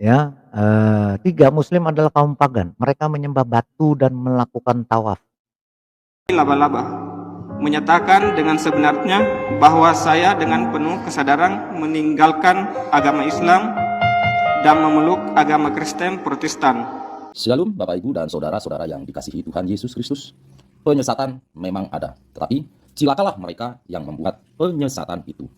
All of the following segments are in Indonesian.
Ya, 3 muslim adalah kaum pagan. Mereka menyembah batu dan melakukan tawaf. Laba-laba menyatakan dengan sebenarnya bahwa saya dengan penuh kesadaran meninggalkan agama Islam dan memeluk agama Kristen Protestan. Shalom Bapak Ibu dan Saudara-saudara yang dikasihi Tuhan Yesus Kristus. Penyesatan memang ada, tetapi cilakalah mereka yang membuat penyesatan itu.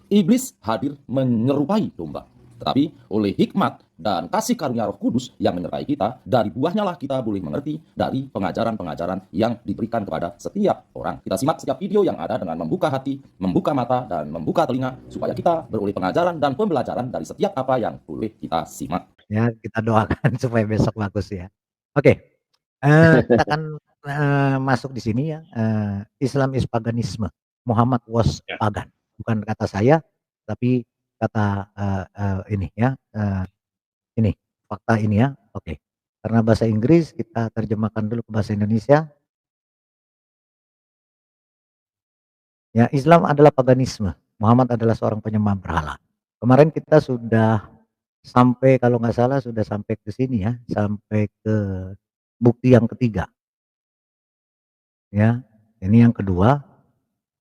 Iblis hadir menyerupai domba, tetapi oleh hikmat dan kasih karunia Roh Kudus yang menyertai kita, dari buahnya lah kita boleh mengerti dari pengajaran-pengajaran yang diberikan kepada setiap orang. Kita simak setiap video yang ada dengan membuka hati, membuka mata, dan membuka telinga, supaya kita beroleh pengajaran dan pembelajaran dari setiap apa yang boleh kita simak. Ya, kita doakan supaya besok bagus ya. Oke, kita akan, masuk di sini ya, Islam is paganisme. Muhammad was pagan. Bukan kata saya, tapi kata, ini ya, ini, fakta ini ya. Oke. Karena bahasa Inggris kita terjemahkan dulu ke bahasa Indonesia. Ya, Islam adalah paganisme. Muhammad adalah seorang penyembah berhala. Kemarin kita sudah sampai, kalau nggak salah sudah sampai ke sini ya, sampai ke bukti yang ketiga. Ya, ini yang kedua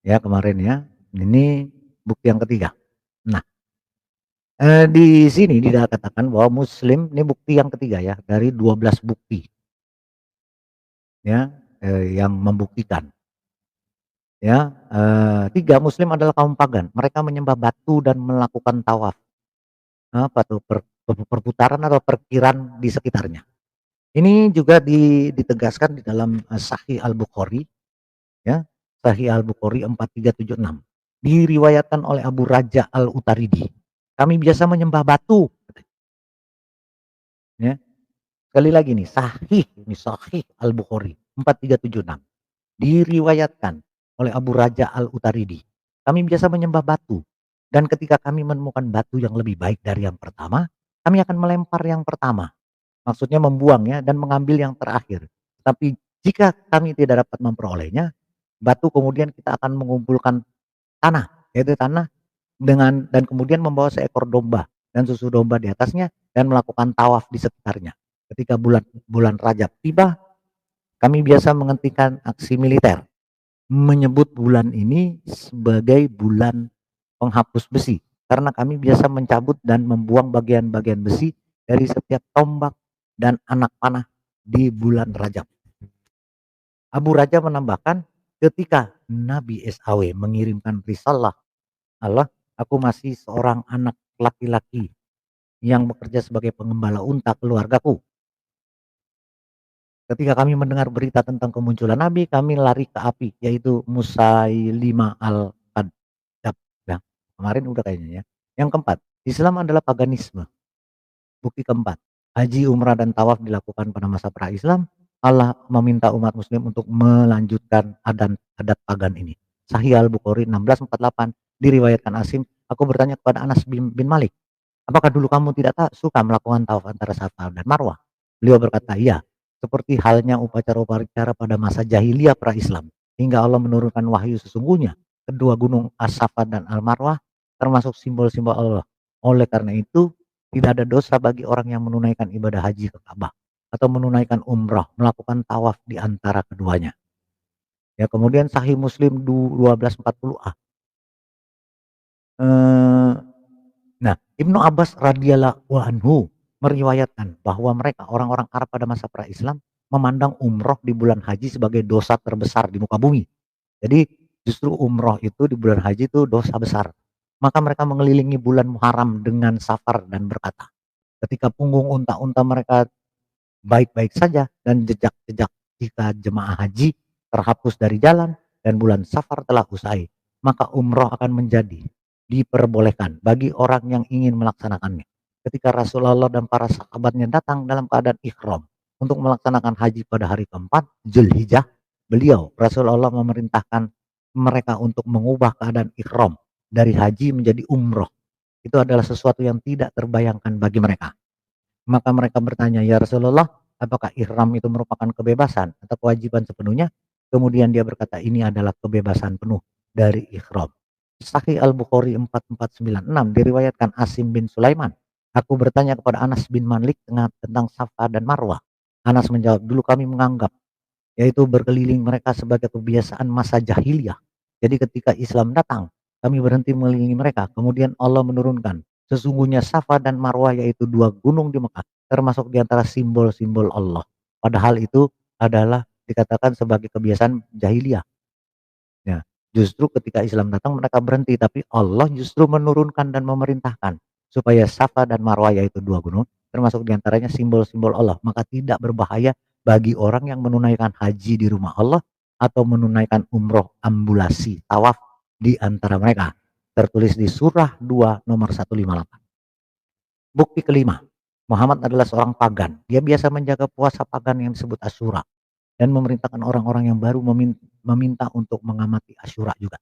ya kemarin ya. Ini bukti yang ketiga. Nah, di sini dikatakan bahwa Muslim ini bukti yang ketiga ya dari 12 bukti ya, yang membuktikan ya. 3 Muslim adalah kaum pagan. Mereka menyembah batu dan melakukan tawaf. Apa tuh, perputaran atau perkiraan di sekitarnya. Ini juga ditegaskan di dalam, Sahih Al-Bukhari ya, Sahih Al-Bukhari 4376. Diriwayatkan oleh Abu Raja Al-Utaridi. Kami biasa menyembah batu, ya. Sekali lagi nih, Sahih Al-Bukhari 4376. Diriwayatkan oleh Abu Raja Al-Utaridi. Kami biasa menyembah batu, dan ketika kami menemukan batu yang lebih baik dari yang pertama, kami akan melempar yang pertama. Maksudnya membuang ya, dan mengambil yang terakhir. Tapi jika kami tidak dapat memperolehnya, batu kemudian kita akan mengumpulkan tanah, yaitu tanah dan kemudian membawa seekor domba dan susu domba di atasnya dan melakukan tawaf di sekitarnya. Ketika bulan bulan Rajab tiba, kami biasa menghentikan aksi militer, menyebut bulan ini sebagai bulan penghapus besi, karena kami biasa mencabut dan membuang bagian-bagian besi dari setiap tombak dan anak panah di bulan Rajab. Abu Raja menambahkan, ketika Nabi SAW mengirimkan risalah Allah, aku masih seorang anak laki-laki yang bekerja sebagai pengembala unta keluargaku. Ketika kami mendengar berita tentang kemunculan Nabi, kami lari ke api, yaitu Musailimah al-Kadzdzab. Ya, kemarin udah kayaknya ya. Yang keempat, Islam adalah paganisme. Bukti keempat, haji, umrah, dan tawaf dilakukan pada masa pra-Islam. Allah meminta umat muslim untuk melanjutkan adat pagan ini. Sahih Al-Bukhari 1648, diriwayatkan Asim, aku bertanya kepada Anas bin Malik, apakah dulu kamu tidak suka melakukan tawaf antara Safa dan Marwah? Beliau berkata, iya, seperti halnya upacara-upacara pada masa jahiliyah pra-Islam, hingga Allah menurunkan wahyu sesungguhnya. Kedua gunung As-Safa dan Al-Marwah termasuk simbol-simbol Allah. Oleh karena itu, tidak ada dosa bagi orang yang menunaikan ibadah haji ke Ka'bah atau menunaikan umrah, melakukan tawaf di antara keduanya. Ya, kemudian Sahih Muslim 1240a. Nah, Ibnu Abbas radhiyallahu anhu meriwayatkan bahwa mereka orang-orang Arab pada masa pra-Islam memandang umroh di bulan haji sebagai dosa terbesar di muka bumi. Jadi justru umroh itu di bulan haji itu dosa besar. Maka mereka mengelilingi bulan Muharram dengan safar dan berkata, ketika punggung unta-unta mereka baik-baik saja dan jejak-jejak jika jemaah haji terhapus dari jalan dan bulan safar telah usai, maka umroh akan menjadi diperbolehkan bagi orang yang ingin melaksanakannya. Ketika Rasulullah dan para sahabatnya datang dalam keadaan ikhram untuk melaksanakan haji pada hari keempat Zulhijjah, Rasulullah memerintahkan mereka untuk mengubah keadaan ikhram dari haji menjadi umroh. Itu adalah sesuatu yang tidak terbayangkan bagi mereka. Maka mereka bertanya, ya Rasulullah, apakah ihram itu merupakan kebebasan atau kewajiban sepenuhnya? Kemudian dia berkata, ini adalah kebebasan penuh dari ihram. Sahih Al-Bukhari 4496 diriwayatkan Asim bin Sulaiman. Aku bertanya kepada Anas bin Malik tentang Safa dan Marwah. Anas menjawab, dulu kami menganggap yaitu berkeliling mereka sebagai kebiasaan masa jahiliyah. Jadi ketika Islam datang, kami berhenti mengelilingi mereka. Kemudian Allah menurunkan, sesungguhnya Safa dan Marwah yaitu dua gunung di Mekah, termasuk di antara simbol-simbol Allah. Padahal itu adalah dikatakan sebagai kebiasaan jahiliyah. Ya, justru ketika Islam datang mereka berhenti, tapi Allah justru menurunkan dan memerintahkan supaya Safa dan Marwah yaitu dua gunung, termasuk diantaranya simbol-simbol Allah, maka tidak berbahaya bagi orang yang menunaikan haji di rumah Allah atau menunaikan umroh ambulasi tawaf di antara mereka. Tertulis di surah 2 nomor 158. Bukti kelima, Muhammad adalah seorang pagan. Dia biasa menjaga puasa pagan yang disebut Asyura dan memerintahkan orang-orang yang baru meminta untuk mengamati Asyura juga.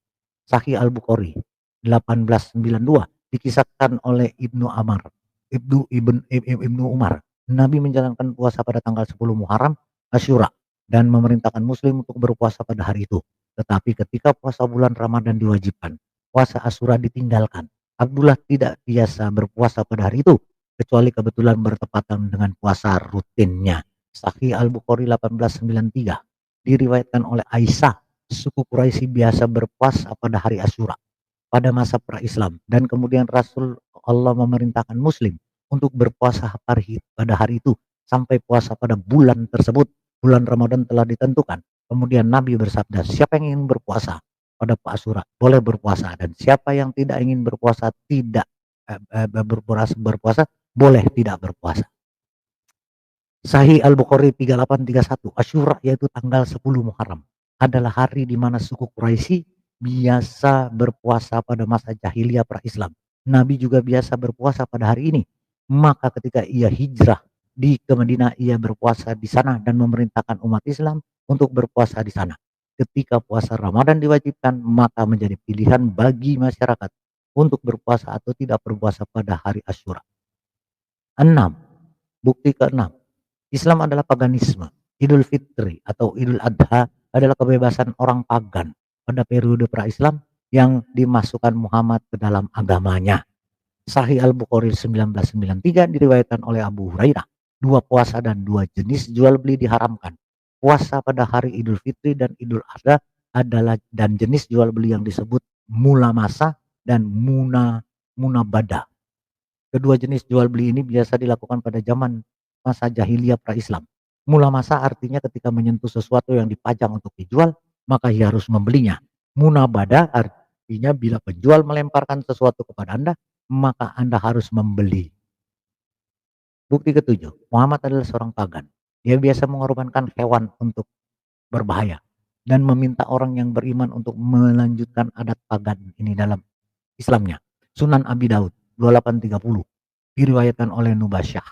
Sahih Al-Bukhari 1892 dikisahkan oleh Ibnu Umar. Nabi menjalankan puasa pada tanggal 10 Muharram Asyura dan memerintahkan muslim untuk berpuasa pada hari itu. Tetapi ketika puasa bulan Ramadan diwajibkan, puasa Asyura ditinggalkan. Abdullah tidak biasa berpuasa pada hari itu kecuali kebetulan bertepatan dengan puasa rutinnya. Sahih Al-Bukhari 1893 diriwayatkan oleh Aisyah, suku Quraisy biasa berpuasa pada hari Asyura pada masa pra-Islam dan kemudian Rasul Allah memerintahkan muslim untuk berpuasa pada hari itu sampai puasa pada bulan tersebut. Bulan Ramadan telah ditentukan. Kemudian Nabi bersabda, siapa yang ingin berpuasa pada Asyura boleh berpuasa, dan siapa yang tidak ingin berpuasa berpuasa boleh tidak berpuasa. Sahih Al-Bukhari 3831, Asyura yaitu tanggal 10 Muharram adalah hari di mana suku Quraisy biasa berpuasa pada masa jahiliyah pra-Islam. Nabi juga biasa berpuasa pada hari ini. Maka ketika ia hijrah ke Madinah, ia berpuasa di sana dan memerintahkan umat Islam untuk berpuasa di sana. Ketika puasa Ramadan diwajibkan, maka menjadi pilihan bagi masyarakat untuk berpuasa atau tidak berpuasa pada hari Asyura. 6. Bukti ke-6. Islam adalah paganisme. Idul Fitri atau Idul Adha adalah kebebasan orang pagan pada periode pra-Islam yang dimasukkan Muhammad ke dalam agamanya. Sahih Al-Bukhari 1993 diriwayatkan oleh Abu Hurairah. Dua puasa dan dua jenis jual beli diharamkan. Puasa pada hari Idul Fitri dan Idul Adha adalah dan jenis jual beli yang disebut mula masa dan munabada. Kedua jenis jual beli ini biasa dilakukan pada zaman masa jahiliyah pra-Islam. Mula masa artinya ketika menyentuh sesuatu yang dipajang untuk dijual, maka ia harus membelinya. Munabada artinya bila penjual melemparkan sesuatu kepada Anda, maka Anda harus membeli. Bukti ke-7, Muhammad adalah seorang pagan. Dia biasa mengorbankan hewan untuk berbahaya dan meminta orang yang beriman untuk melanjutkan adat pagan ini dalam Islamnya. Sunan Abi Daud 2830 diriwayatkan oleh Nubasyah.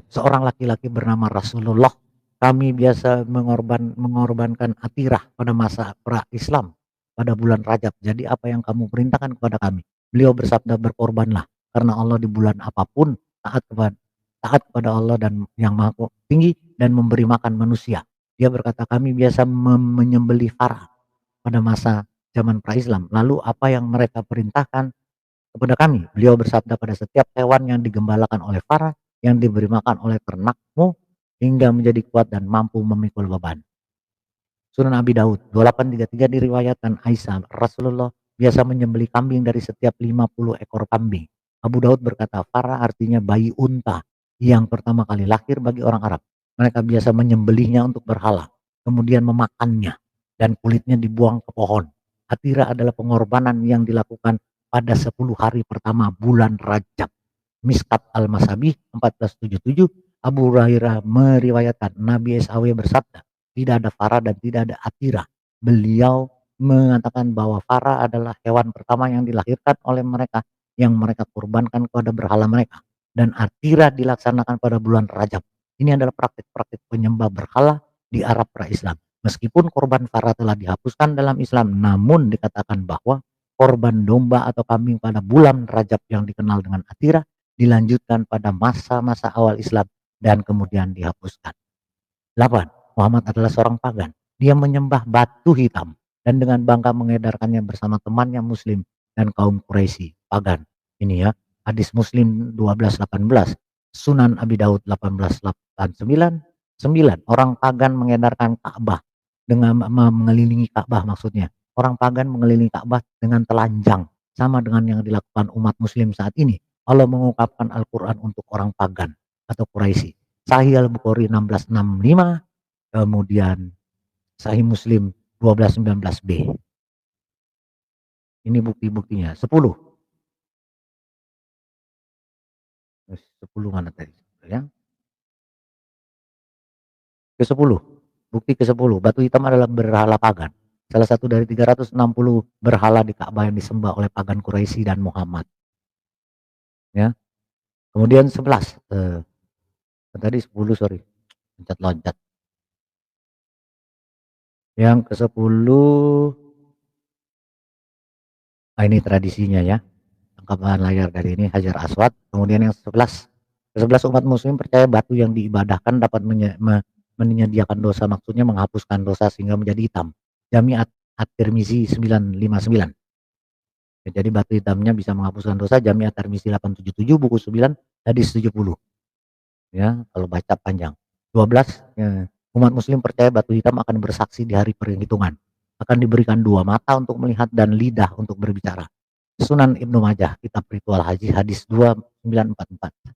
Seorang laki-laki bernama Rasulullah. Kami biasa mengorbankan atirah pada masa pra-Islam pada bulan Rajab. Jadi apa yang kamu perintahkan kepada kami? Beliau bersabda, berkorbanlah karena Allah di bulan apapun taat kepada Allah dan yang Maha Tinggi dan memberi makan manusia. Dia berkata, kami biasa menyembelih farah pada masa zaman pra-Islam. Lalu apa yang mereka perintahkan kepada kami? Beliau bersabda, pada setiap hewan yang digembalakan oleh farah, yang diberi makan oleh ternakmu hingga menjadi kuat dan mampu memikul beban. Sunan Abi Daud 2833 diriwayatkan Aisyah, Rasulullah biasa menyembelih kambing dari setiap 50 ekor kambing. Abu Daud berkata, farah artinya bayi unta yang pertama kali lahir bagi orang Arab. Mereka biasa menyembelihnya untuk berhala, kemudian memakannya dan kulitnya dibuang ke pohon. Atira adalah pengorbanan yang dilakukan pada 10 hari pertama bulan Rajab. Miskat Al-Masabih 1477, Abu Hurairah meriwayatkan Nabi SAW bersabda, tidak ada farah dan tidak ada atira. Beliau mengatakan bahwa farah adalah hewan pertama yang dilahirkan oleh mereka yang mereka kurbankan kepada berhala mereka, dan atira dilaksanakan pada bulan Rajab. Ini adalah praktik-praktik penyembah berhala di Arab pra-Islam. Meskipun korban farah telah dihapuskan dalam Islam, namun dikatakan bahwa korban domba atau kambing pada bulan Rajab yang dikenal dengan atira dilanjutkan pada masa-masa awal Islam dan kemudian dihapuskan. 8. Muhammad adalah seorang pagan. Dia menyembah batu hitam. dan dengan bangga mengedarkannya bersama temannya Muslim dan kaum Quraisy pagan. Ini ya, hadis Muslim 1218, Sunan Abi Daud 1889. 9. Orang pagan mengedarkan Ka'bah dengan mengelilingi Ka'bah maksudnya. Orang pagan mengelilingi Ka'bah dengan telanjang, sama dengan yang dilakukan umat Muslim saat ini. Allah mengungkapkan Al-Quran untuk orang pagan atau Quraisy. Sahih Al-Bukhari 1665, kemudian Sahih Muslim 1219b. Ini bukti-buktinya. 10. 10 mana tadi? Ya. Ke-10. Bukti ke-10. Batu hitam adalah berhala pagan. Salah satu dari 360 berhala di Ka'bah yang disembah oleh pagan Quraisy dan Muhammad. Ya. Kemudian 11. Tadi 10, sorry. Loncat-loncat. Yang ke-10. Ini tradisinya ya. Tangkapan layar dari ini Hajar Aswad. Kemudian yang 11. Ke-11 umat muslim percaya batu yang diibadahkan dapat menyediakan dosa, maksudnya menghapuskan dosa sehingga menjadi hitam. Jami At-Tirmizi 959. Ya, jadi batu hitamnya bisa menghapuskan dosa. Jami At-Tirmizi 877, buku 9, hadis 70. Ya, kalau baca panjang. 12. Ya, umat muslim percaya batu hitam akan bersaksi di hari perhitungan. Akan diberikan 2 mata untuk melihat dan lidah untuk berbicara. Sunan Ibnu Majah, kitab ritual haji, hadis 2944.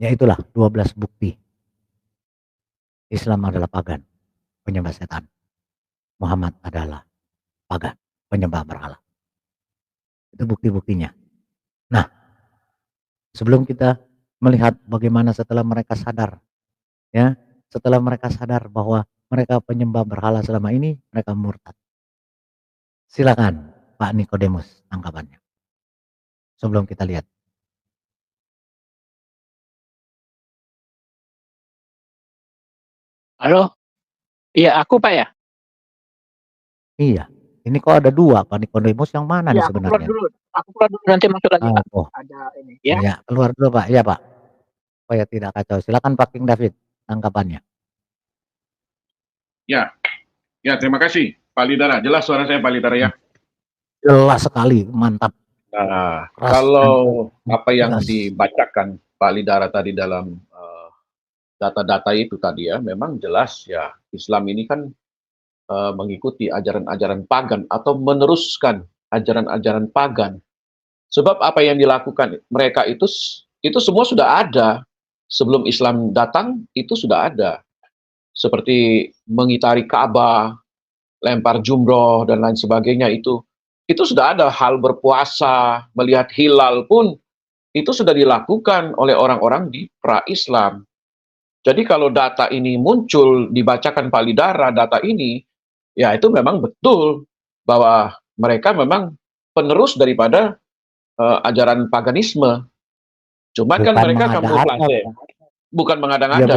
Ya itulah 12 bukti. Islam adalah pagan, penyembah setan. Muhammad adalah pagan, penyembah berhala. Itu bukti-buktinya. Nah, sebelum kita melihat bagaimana setelah mereka sadar, ya, setelah mereka sadar bahwa mereka penyembah berhala selama ini, mereka murtad. Silakan Pak Nikodemus tanggapannya. Sebelum kita lihat. Halo? Iya, aku Pak ya? Iya, ini kok ada 2 Pak Nikodemus, yang mana nih Iya, aku keluar sebenarnya? dulu. Aku keluar dulu, nanti masuk lagi Pak. Oh, Ada ini ya. iya, keluar dulu Pak. Iya Pak, supaya tidak kacau. Silakan Pak King David tanggapannya. Ya, terima kasih Pak Lidara. Jelas suara saya Pak Lidara ya. Jelas sekali, mantap. Nah, Keras kalau dan apa yang jelas. dibacakan Pak Lidara tadi dalam data-data itu tadi ya, memang jelas ya Islam ini kan mengikuti ajaran-ajaran pagan atau meneruskan ajaran-ajaran pagan. Sebab apa yang dilakukan mereka itu semua sudah ada sebelum Islam datang, itu sudah ada. Seperti mengitari Ka'bah, lempar jumroh dan lain sebagainya, itu sudah ada. Hal berpuasa, melihat hilal pun itu sudah dilakukan oleh orang-orang di pra-Islam. Jadi kalau data ini muncul, dibacakan Pak Lidara data ini, ya itu memang betul bahwa mereka memang penerus daripada ajaran paganisme. Cuman kan mereka kamuflase, bukan Ya, mengada-ngada.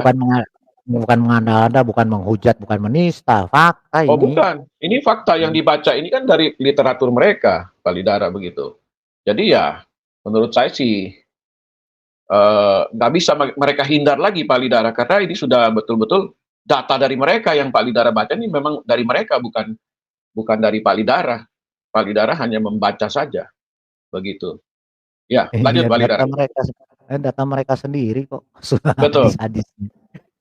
bukan mengada-ngada, bukan menghujat, bukan menista, fakta Oh ini. bukan, ini fakta yang dibaca ini kan dari literatur mereka, Pak Lidara begitu. Jadi ya, menurut saya sih nggak bisa mereka hindar lagi Pak Lidara, karena ini sudah betul-betul data dari mereka yang Pak Lidara baca ini memang dari mereka, bukan dari Pak Lidara. Pak Lidara hanya membaca saja, begitu. Ya, lanjut Iya, Pak Lidara. data mereka sendiri kok. Sudah Betul. hadis-hadisnya.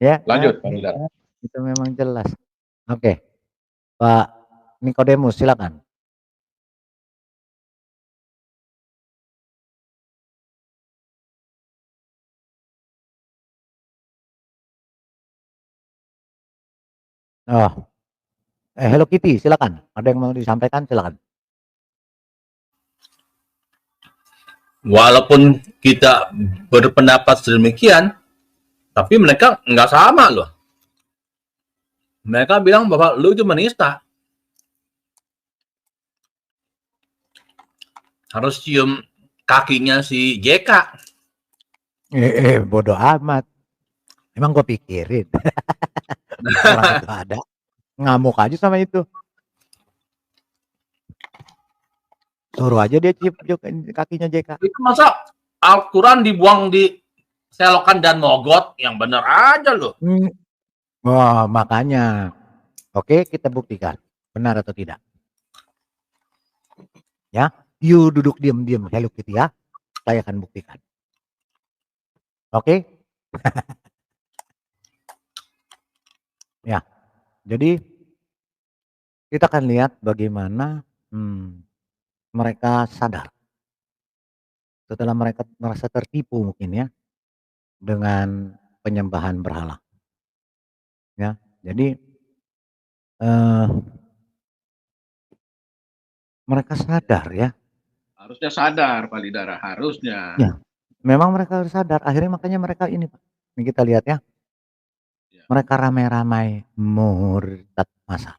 Ya, Lanjut Pak oke. Lidara. Itu memang jelas. Oke, Pak Nikodemus silakan. Oh, Hello Kitty silakan. Ada yang mau disampaikan, silakan. Walaupun kita berpendapat sedemikian, tapi mereka nggak sama loh. Mereka bilang bahwa lu itu menista. Harus cium kakinya si JK. Bodoh amat. Emang gue pikirin. Orang itu ada. Ngamuk aja sama itu. Suruh aja dia cium kakinya JK. Itu masa Al-Quran dibuang di selokan dan mogot? Yang bener aja loh. Wah, makanya Oke, kita buktikan. Benar atau tidak? Ya, you duduk diam-diam Hello Kitty ya. Saya akan buktikan. Oke? Ya, jadi kita akan lihat bagaimana mereka sadar. Setelah mereka merasa tertipu mungkin ya dengan penyembahan berhala. Ya, jadi mereka sadar ya. Harusnya sadar, Pak Lidara, harusnya. Ya, memang mereka harus sadar. Akhirnya makanya mereka ini Pak. Ini kita lihat ya. Ya. Mereka ramai-ramai murtad masal.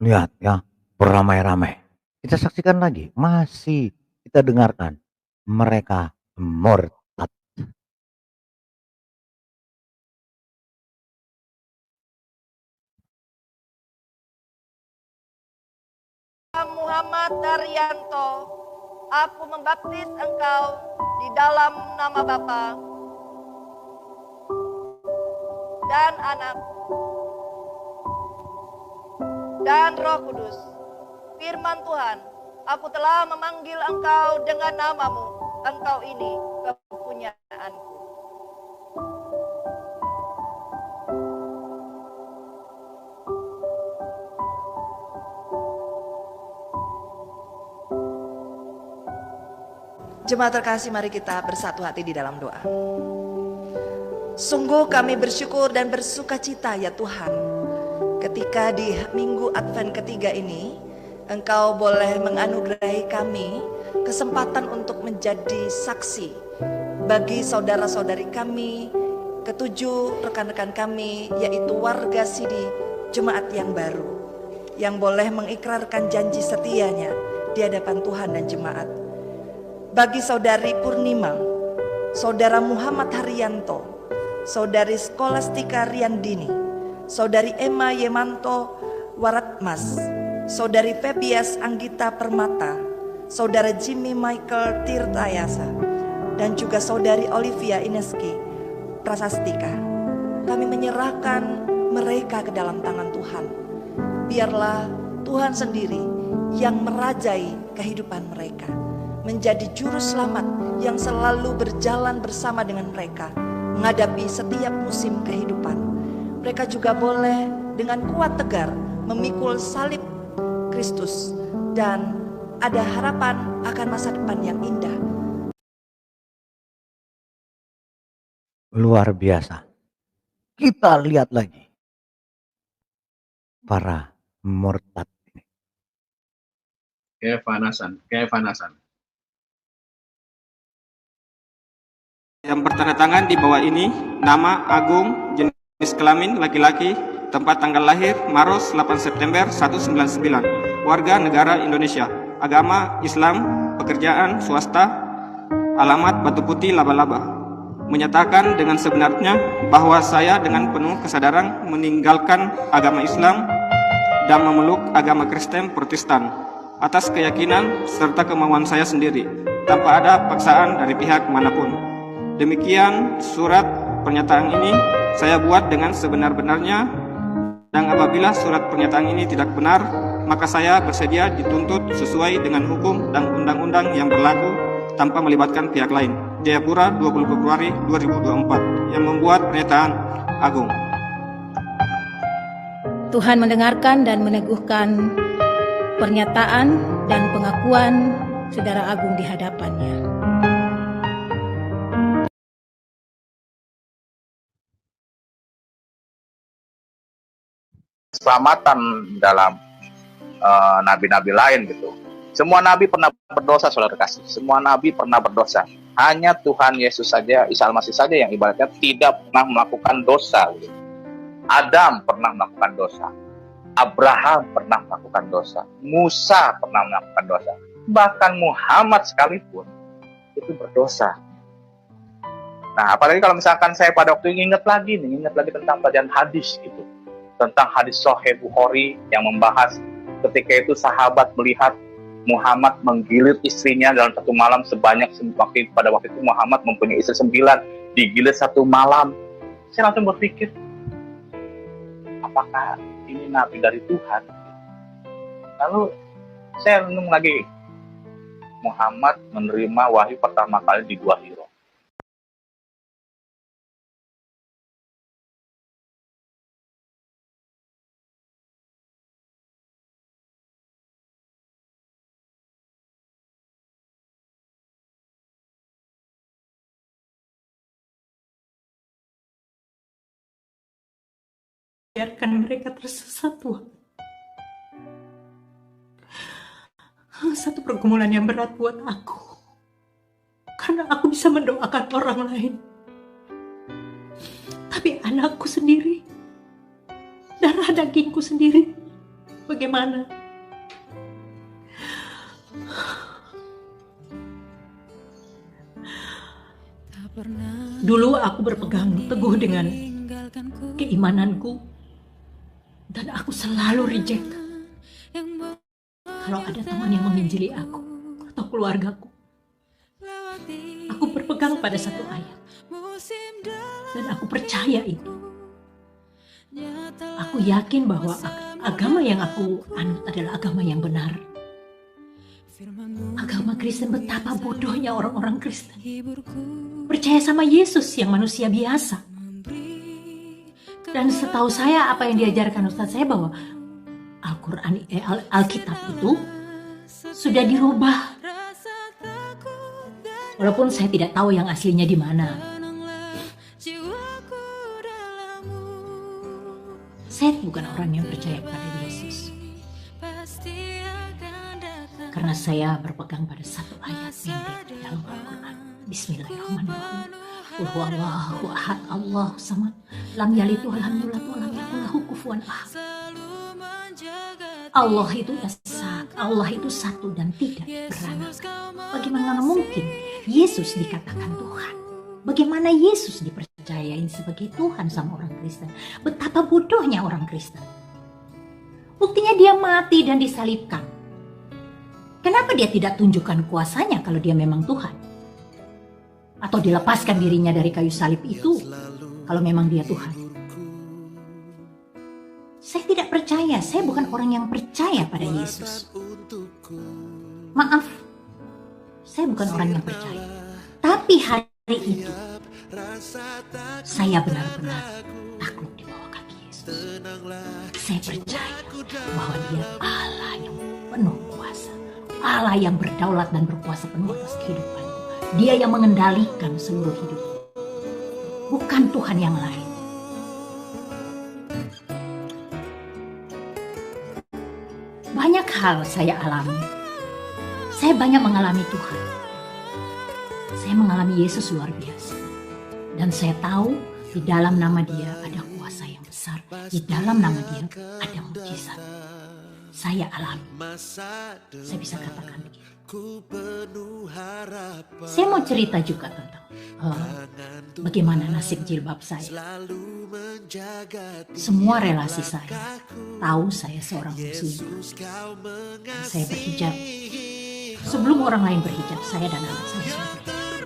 Lihat ya, beramai-ramai. Kita saksikan lagi, masih kita dengarkan mereka murtad. Muhammad Daryanto, aku membaptis engkau di dalam nama Bapa dan Anak dan Roh Kudus. Firman Tuhan, aku telah memanggil engkau dengan namamu, engkau ini kepunyaanku. Jemaat terkasih, mari kita bersatu hati di dalam doa. Sungguh kami bersyukur dan bersuka cita ya Tuhan, ketika di minggu Advent ketiga ini Engkau boleh menganugerahi kami kesempatan untuk menjadi saksi bagi saudara-saudari kami, ketujuh rekan-rekan kami, yaitu warga Sidi Jemaat yang baru, yang boleh mengikrarkan janji setianya di hadapan Tuhan dan jemaat. Bagi saudari Purnima, saudara Muhammad Haryanto, saudari Skolastika Riandini, saudari Emma Yemanto Waratmas, saudari Febias Anggita Permata, saudara Jimmy Michael Tirtayasa, dan juga saudari Olivia Ineski Prasastika. Kami menyerahkan mereka ke dalam tangan Tuhan. Biarlah Tuhan sendiri yang merajai kehidupan mereka, menjadi juru selamat yang selalu berjalan bersama dengan mereka menghadapi setiap musim kehidupan. Mereka juga boleh dengan kuat tegar memikul salib Kristus dan ada harapan akan masa depan yang indah. Luar biasa. Kita lihat lagi para murtad ini. Kevanasan. Yang bertanda tangan di bawah ini, nama, agung, jenis kelamin laki-laki, tempat tanggal lahir Maros 8 September 1999, warga negara Indonesia, agama Islam, pekerjaan swasta, alamat Batu Putih Laba-Laba. Menyatakan dengan sebenarnya bahwa saya dengan penuh kesadaran meninggalkan agama Islam dan memeluk agama Kristen Protestan atas keyakinan serta kemauan saya sendiri, tanpa ada paksaan dari pihak manapun. Demikian surat pernyataan ini saya buat dengan sebenar-benarnya, dan apabila surat pernyataan ini tidak benar, maka saya bersedia dituntut sesuai dengan hukum dan undang-undang yang berlaku tanpa melibatkan pihak lain. Jayapura, 20 Februari 2024, yang membuat pernyataan agung. Tuhan mendengarkan dan meneguhkan pernyataan dan pengakuan Saudara Agung di hadapannya. keselamatan dalam nabi-nabi lain gitu. Semua nabi pernah berdosa, saudara kasih. Semua nabi pernah berdosa. Hanya Tuhan Yesus saja, Isa Al-Masih saja yang ibaratnya tidak pernah melakukan dosa. Gitu. Adam pernah melakukan dosa. Abraham pernah melakukan dosa. Musa pernah melakukan dosa. Bahkan Muhammad sekalipun itu berdosa. Nah, apalagi kalau misalkan saya pada waktu ini ingat lagi tentang pelajaran hadis gitu. Tentang hadis Sahih Bukhari yang membahas ketika itu sahabat melihat Muhammad menggilir istrinya dalam satu malam sebanyak pada waktu itu Muhammad mempunyai istri 9, digilir satu malam. Saya langsung berpikir, apakah ini nabi dari Tuhan? Lalu saya renung lagi, Muhammad menerima wahyu pertama kali di Gua Hiro. Biarkan mereka tersesat, Tuhan. Satu pergumulan yang berat buat aku. Karena aku bisa mendoakan orang lain. Tapi anakku sendiri, darah dagingku sendiri, bagaimana? Dulu aku berpegang teguh dengan keimananku. Dan aku selalu reject kalau ada teman yang menginjili aku atau keluargaku. Aku berpegang pada satu ayat dan aku percaya itu. Aku yakin bahwa agama yang aku anut adalah agama yang benar. Agama Kristen, betapa bodohnya orang-orang Kristen. Percaya sama Yesus yang manusia biasa. Dan setahu saya apa yang diajarkan Ustaz saya bahwa Al-Quran, Alkitab itu sudah dirubah. Walaupun saya tidak tahu yang aslinya di mana. Saya bukan orang yang percaya pada Yesus. Karena saya berpegang pada satu ayat pendek dalam Al-Quran. Bismillahirrahmanirrahim. Wallahu ahad, Allahu samad, lam yalid wa lam yulad wa lam yakul lahu kufuwan ahad. Allah itu esa, Allah itu satu dan tidak beranak. Bagaimana mungkin Yesus dikatakan Tuhan? Bagaimana Yesus dipercayain sebagai Tuhan sama orang Kristen? Betapa bodohnya orang Kristen. Buktinya dia mati dan disalibkan. Kenapa dia tidak tunjukkan kuasanya kalau dia memang Tuhan? Atau dilepaskan dirinya dari kayu salib itu kalau memang dia Tuhan. Saya tidak percaya, saya bukan orang yang percaya pada Yesus. Maaf, saya bukan orang yang percaya. Tapi hari itu, saya benar-benar takluk di bawah kaki Yesus. Saya percaya bahwa dia Allah yang penuh kuasa. Allah yang berdaulat dan berkuasa penuh atas kehidupan. Dia yang mengendalikan seluruh hidup. Bukan Tuhan yang lain. Banyak hal saya alami. Saya banyak mengalami Tuhan. Saya mengalami Yesus luar biasa. Dan saya tahu di dalam nama Dia ada kuasa yang besar. Di dalam nama Dia ada mukjizat. Saya alami. Saya bisa katakan begitu. Saya mau cerita juga tentang bagaimana nasib jilbab saya. Semua relasi saya tahu saya seorang muslim. Saya berhijab. Sebelum orang lain berhijab, saya dan anak saya sudah berhijab.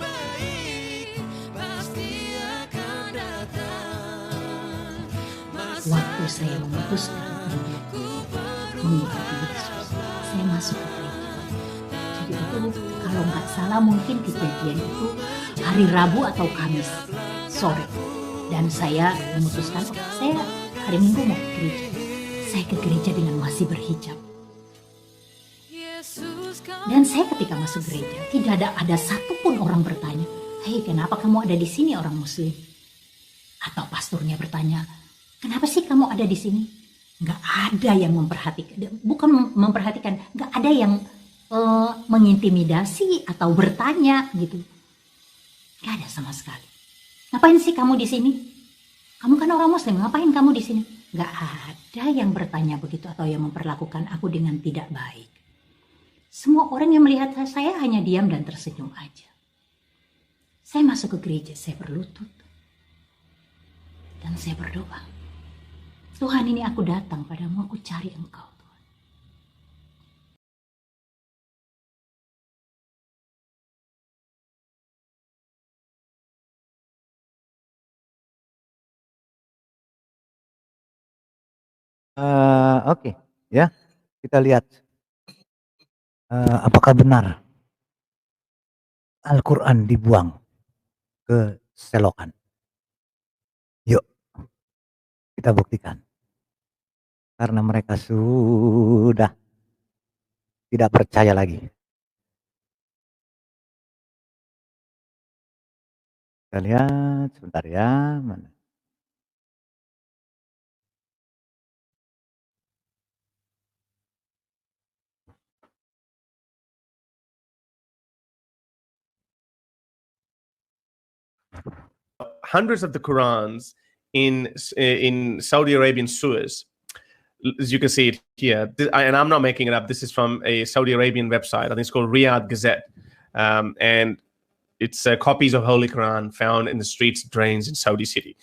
Waktu saya memutuskan mengikuti Yesus, saya masuk ke gereja. Itu kalau nggak salah mungkin kejadian itu hari Rabu atau Kamis sore, dan saya memutuskan saya hari Minggu mau ke gereja. Saya ke gereja dengan masih berhijab, dan saya ketika masuk gereja tidak ada satupun orang bertanya, "Hei, kenapa kamu ada di sini orang Muslim?" Atau pastornya bertanya, "Kenapa sih kamu ada di sini?" Nggak ada yang memperhatikan, bukan memperhatikan, nggak ada yang mengintimidasi atau bertanya gitu. Nggak ada sama sekali. Ngapain sih kamu di sini? Kamu kan orang Muslim, ngapain kamu di sini? Nggak ada yang bertanya begitu atau yang memperlakukan aku dengan tidak baik. Semua orang yang melihat saya hanya diam dan tersenyum aja. Saya masuk ke gereja, saya berlutut. Dan saya berdoa. Tuhan, ini aku datang padamu, aku cari Engkau. Oke, ya, kita lihat apakah benar Al-Quran dibuang ke selokan. Yuk, kita buktikan. Karena mereka sudah tidak percaya lagi. Kita lihat sebentar ya. Mana? Hundreds of the Qurans in Saudi Arabian Suez. As you can see it here, and I'm not making it up. This is from a Saudi Arabian website. I think it's called Riyadh Gazette, and it's copies of Holy Quran found in the streets, drains in Saudi city.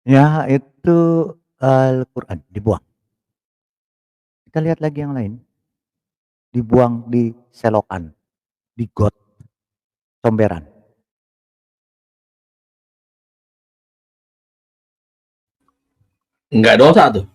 Ya, itu Al-Quran dibuang. Kita lihat lagi yang lain. Dibuang di selokan, di got, comberan. Nggak dosa tuh.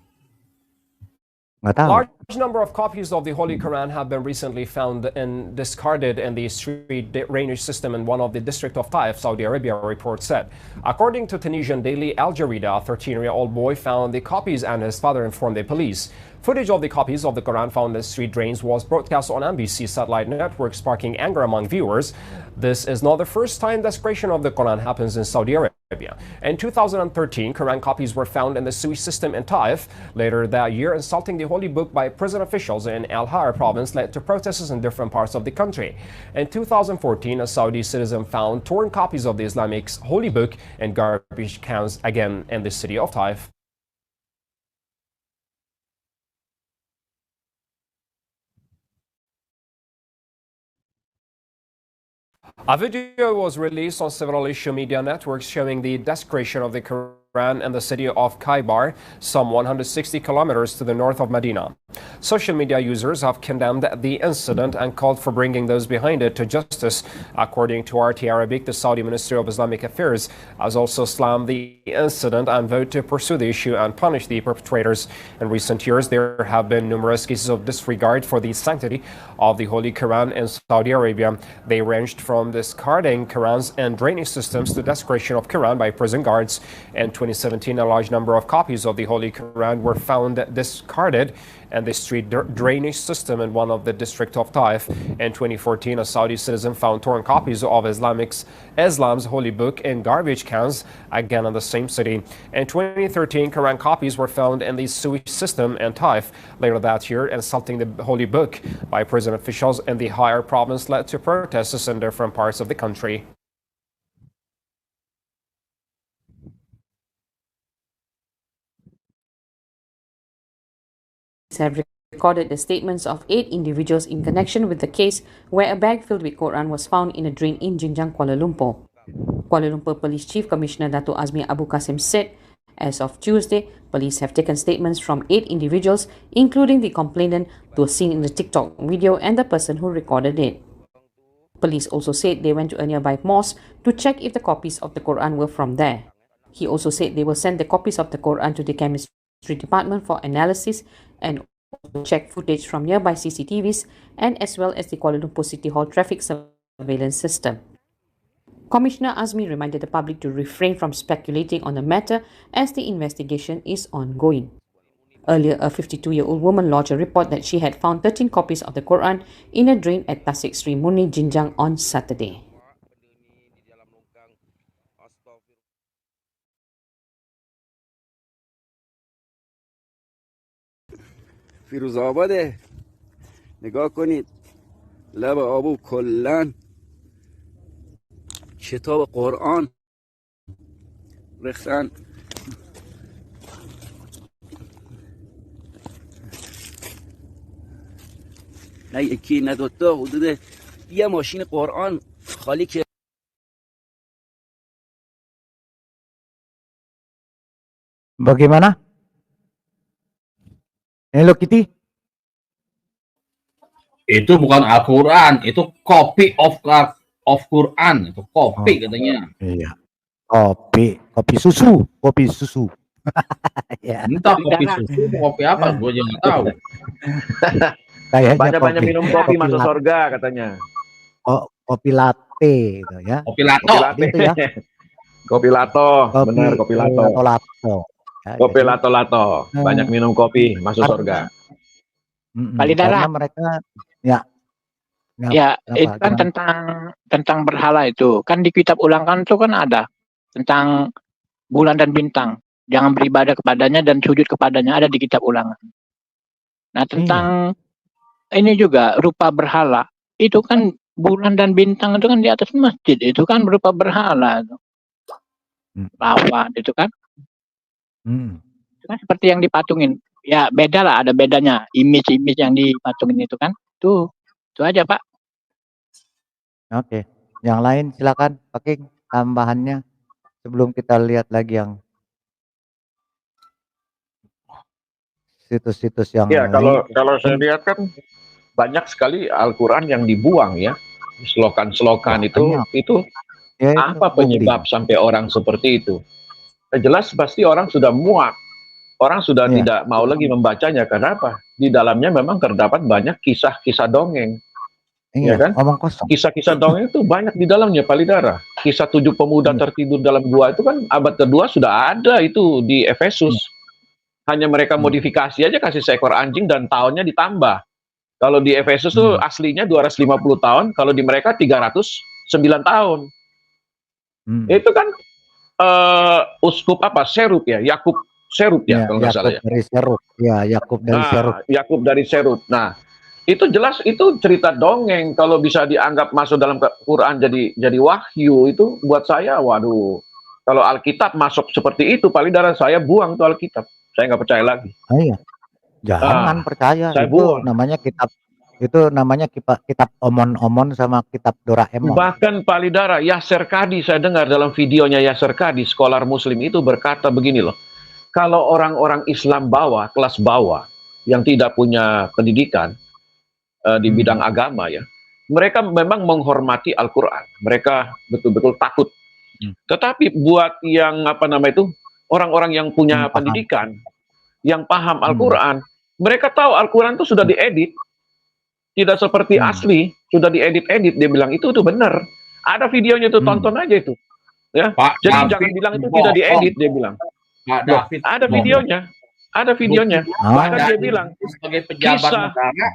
Nggak tahu. Large number of copies of the Holy Quran have been recently found and discarded in the street drainage system in one of the district of Taif, Saudi Arabia, report said. According to Tunisian daily Al Jarida, a 13-year-old boy found the copies and his father informed the police. Footage of the copies of the Quran found in street drains was broadcast on NBC satellite network, sparking anger among viewers. This is not the first time desecration of the Quran happens in Saudi Arabia. In 2013, Quran copies were found in the Suez system in Taif. Later that year, insulting the holy book by prison officials in Al Har province led to protests in different parts of the country. In 2014, a Saudi citizen found torn copies of the Islamic holy book in garbage cans again in the city of Taif. A video was released on several social media networks showing the desecration of the Quran in the city of Khaybar, some 160 kilometers to the north of Medina. Social media users have condemned the incident and called for bringing those behind it to justice. According to RT Arabic, the Saudi Ministry of Islamic Affairs has also slammed the incident and vowed to pursue the issue and punish the perpetrators. In recent years, there have been numerous cases of disregard for the sanctity of the Holy Quran in Saudi Arabia. They ranged from discarding Qurans and drainage systems to desecration of Quran by prison guards. In 2017, a large number of copies of the Holy Quran were found discarded and the street drainage system in one of the district of Taif. In 2014, a Saudi citizen found torn copies of Islam's holy book in garbage cans, again in the same city. In 2013, Quran copies were found in the sewage system in Taif. Later that year, insulting the holy book by prison officials in the higher province led to protests in different parts of the country. Have recorded the statements of 8 individuals in connection with the case where a bag filled with Quran was found in a drain in Jinjang, Kuala Lumpur. Kuala Lumpur Police Chief Commissioner Dato' Azmi Abu Qasim said, as of Tuesday, police have taken statements from 8 individuals, including the complainant, those seen in the TikTok video, and the person who recorded it. Police also said they went to a nearby mosque to check if the copies of the Quran were from there. He also said they will send the copies of the Quran to the chemistry department for analysis and check footage from nearby CCTVs and as well as the Kuala Lumpur City Hall traffic surveillance system. Commissioner Azmi reminded the public to refrain from speculating on the matter as the investigation is ongoing. Earlier, a 52-year-old woman lodged a report that she had found 13 copies of the Quran in a drain at Tasik Sri Muni, Jinjang on Saturday. فیروزآباده نگاه کنید لب آبو کلن کتاب قرآن ریختن نه یکی نه دوتا حدود یه ماشین قرآن خالی که Bagaimana? Hello Kitty? Itu bukan Al-Quran, itu copy of Quran, itu copy katanya. Iya. Kopi susu. Ya. Entah kopi susu, kopi apa, gue juga nggak tahu. Kayaknya Banyak-banyak minum kopi masuk latte. surga katanya. Kopi latte gitu ya. Kopi lato. Kopi latte. Gitu ya. Kopi lato, benar kopi lato. Lato. Ya, Kopi jadi, lato. Banyak minum kopi masuk surga. Palidara. Karena mereka ya. Ya, itu kan Gimana? tentang berhala itu. Kan di kitab Ulangan itu kan ada tentang bulan dan bintang. Jangan beribadah kepadanya dan sujud kepadanya, ada di kitab Ulangan. Nah, tentang ini juga rupa berhala. Itu kan bulan dan bintang itu kan di atas masjid. Itu kan berupa berhala. Lawan itu kan. Itu kan seperti yang dipatungin. Ya, beda lah, ada bedanya. Image-image yang dipatungin itu kan. Itu aja, Pak. Oke. Yang lain silakan pakai tambahannya sebelum kita lihat lagi yang situs-situs yang Ya, lain. kalau saya lihat kan banyak sekali Al-Quran yang dibuang ya. Selokan-selokan itu apa penyebab sampai orang seperti itu? Jelas pasti orang sudah muak. Orang sudah tidak mau lagi membacanya. Kenapa? Di dalamnya memang terdapat banyak kisah-kisah dongeng. Ya kan? Omong kosong. Kisah-kisah dongeng itu banyak di dalamnya, Palidara. Kisah 7 pemuda tertidur dalam gua itu kan abad kedua sudah ada itu di Efesus. Hanya mereka modifikasi aja, kasih seekor anjing dan tahunnya ditambah. Kalau di Efesus tuh aslinya 250 tahun, kalau di mereka 309 tahun. Itu kan uskup apa? Serut ya, Yakub Serut ya, kalau nggak salah ya. Dari Serut. Ya, Yakub dari Serut. Yakub dari Serut. Nah, itu jelas itu cerita dongeng. Kalau bisa dianggap masuk dalam Quran jadi wahyu, itu buat saya, waduh. Kalau Alkitab masuk seperti itu, Palidara, saya buang tuh Alkitab. Saya nggak percaya lagi. Iya. Jangan percaya. Saya Itu buang. namanya kitab omon-omon sama kitab Doraemon. Bahkan Palidara, Yasser Kadi, saya dengar dalam videonya Yasser Kadi, scholar muslim itu berkata begini loh. Kalau orang-orang Islam bawah, kelas bawah, yang tidak punya pendidikan di bidang agama ya, mereka memang menghormati Al-Quran. Mereka betul-betul takut. Tetapi buat yang orang-orang yang punya pendidikan, yang paham Al-Quran, mereka tahu Al-Quran itu sudah diedit, tidak seperti asli, sudah diedit-edit. Dia bilang itu benar. Ada videonya itu, tonton aja itu. Ya, jadi jangan bilang itu tidak diedit, dia bilang. Pak David ada videonya, bahkan dia bilang sebagai pejabat negara,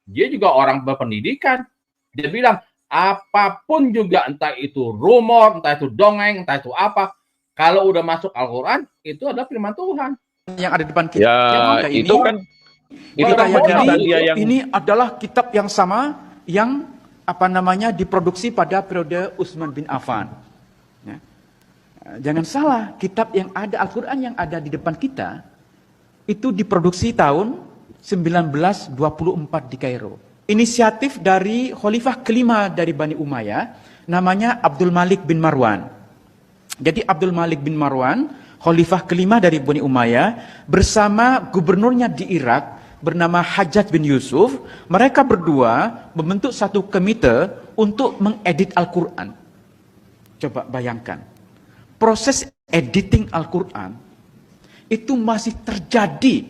dia juga orang berpendidikan. Dia bilang apapun juga, entah itu rumor, entah itu dongeng, entah itu apa, kalau udah masuk Al-Quran itu adalah firman Tuhan yang ada di depan kita. Ya, itu kan ini adalah kitab yang sama yang diproduksi pada periode Utsman bin Affan. Ya. Jangan salah, kitab yang ada, Al-Quran yang ada di depan kita itu diproduksi tahun 1924 di Kairo. Inisiatif dari khalifah kelima dari Bani Umayyah, namanya Abdul Malik bin Marwan. Jadi Abdul Malik bin Marwan, khalifah kelima dari Bani Umayyah, bersama gubernurnya di Irak bernama Hajjaj bin Yusuf, mereka berdua membentuk satu komite untuk mengedit Al-Quran. Coba bayangkan, proses editing Al-Quran itu masih terjadi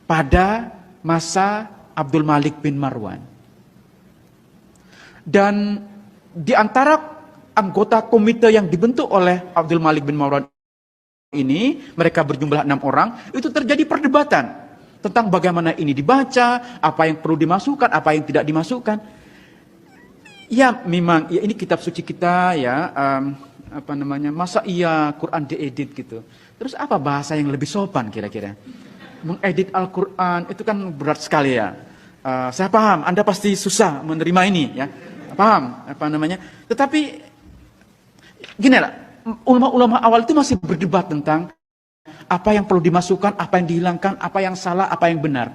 pada masa Abdul Malik bin Marwan. Dan di antara anggota komite yang dibentuk oleh Abdul Malik bin Marwan ini, mereka berjumlah 6 orang, itu terjadi perdebatan tentang bagaimana ini dibaca, apa yang perlu dimasukkan, apa yang tidak dimasukkan. Ya memang, ya ini kitab suci kita ya, masa iya Quran diedit gitu. Terus apa bahasa yang lebih sopan kira-kira? mengedit Al-Quran itu kan berat sekali ya. Saya paham, Anda pasti susah menerima ini ya. Paham apa namanya? Tetapi gini lah, ulama-ulama awal itu masih berdebat tentang apa yang perlu dimasukkan, apa yang dihilangkan, apa yang salah, apa yang benar.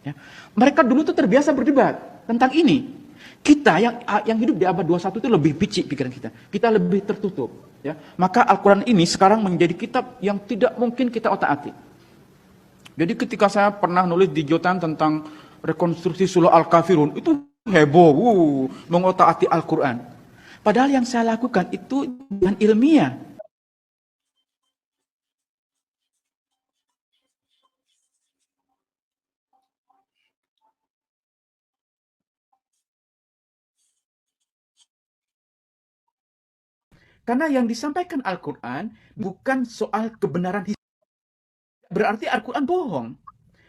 Ya. Mereka dulu tuh terbiasa berdebat tentang ini. Kita yang hidup di abad 21 itu lebih picik pikiran kita. Kita lebih tertutup. Ya. Maka Al-Quran ini sekarang menjadi kitab yang tidak mungkin kita otak-atik. Jadi ketika saya pernah nulis di Jotan tentang rekonstruksi surah Al-Kafirun, itu heboh, mengotak-atik Al-Quran. Padahal yang saya lakukan itu dengan ilmiah. Karena yang disampaikan Al-Quran bukan soal kebenaran berarti Al-Quran bohong.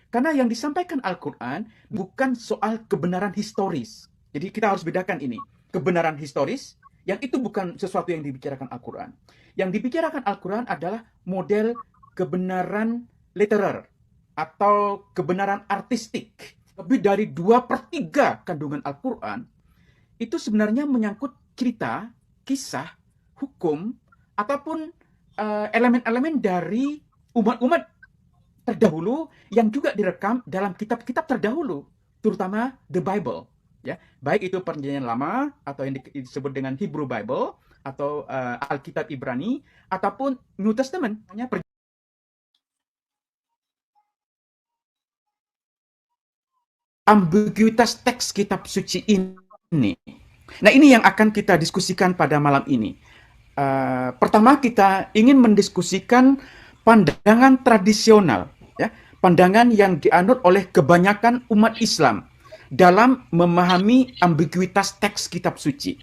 Karena yang disampaikan Al-Quran bukan soal kebenaran historis. Jadi kita harus bedakan ini. Kebenaran historis, yang itu bukan sesuatu yang dibicarakan Al-Quran. Yang dibicarakan Al-Quran adalah model kebenaran literer atau kebenaran artistik. Lebih dari 2/3 kandungan Al-Quran itu sebenarnya menyangkut cerita, kisah, hukum, ataupun elemen-elemen dari umat-umat terdahulu yang juga direkam dalam kitab-kitab terdahulu, terutama the Bible, ya, baik itu Perjanjian Lama atau yang disebut dengan Hebrew Bible atau Alkitab Ibrani ataupun New Testament, hanya ambiguitas teks kitab suci ini. Nah, ini yang akan kita diskusikan pada malam ini. Pertama, kita ingin mendiskusikan pandangan tradisional, ya, pandangan yang dianut oleh kebanyakan umat Islam dalam memahami ambiguitas teks kitab suci.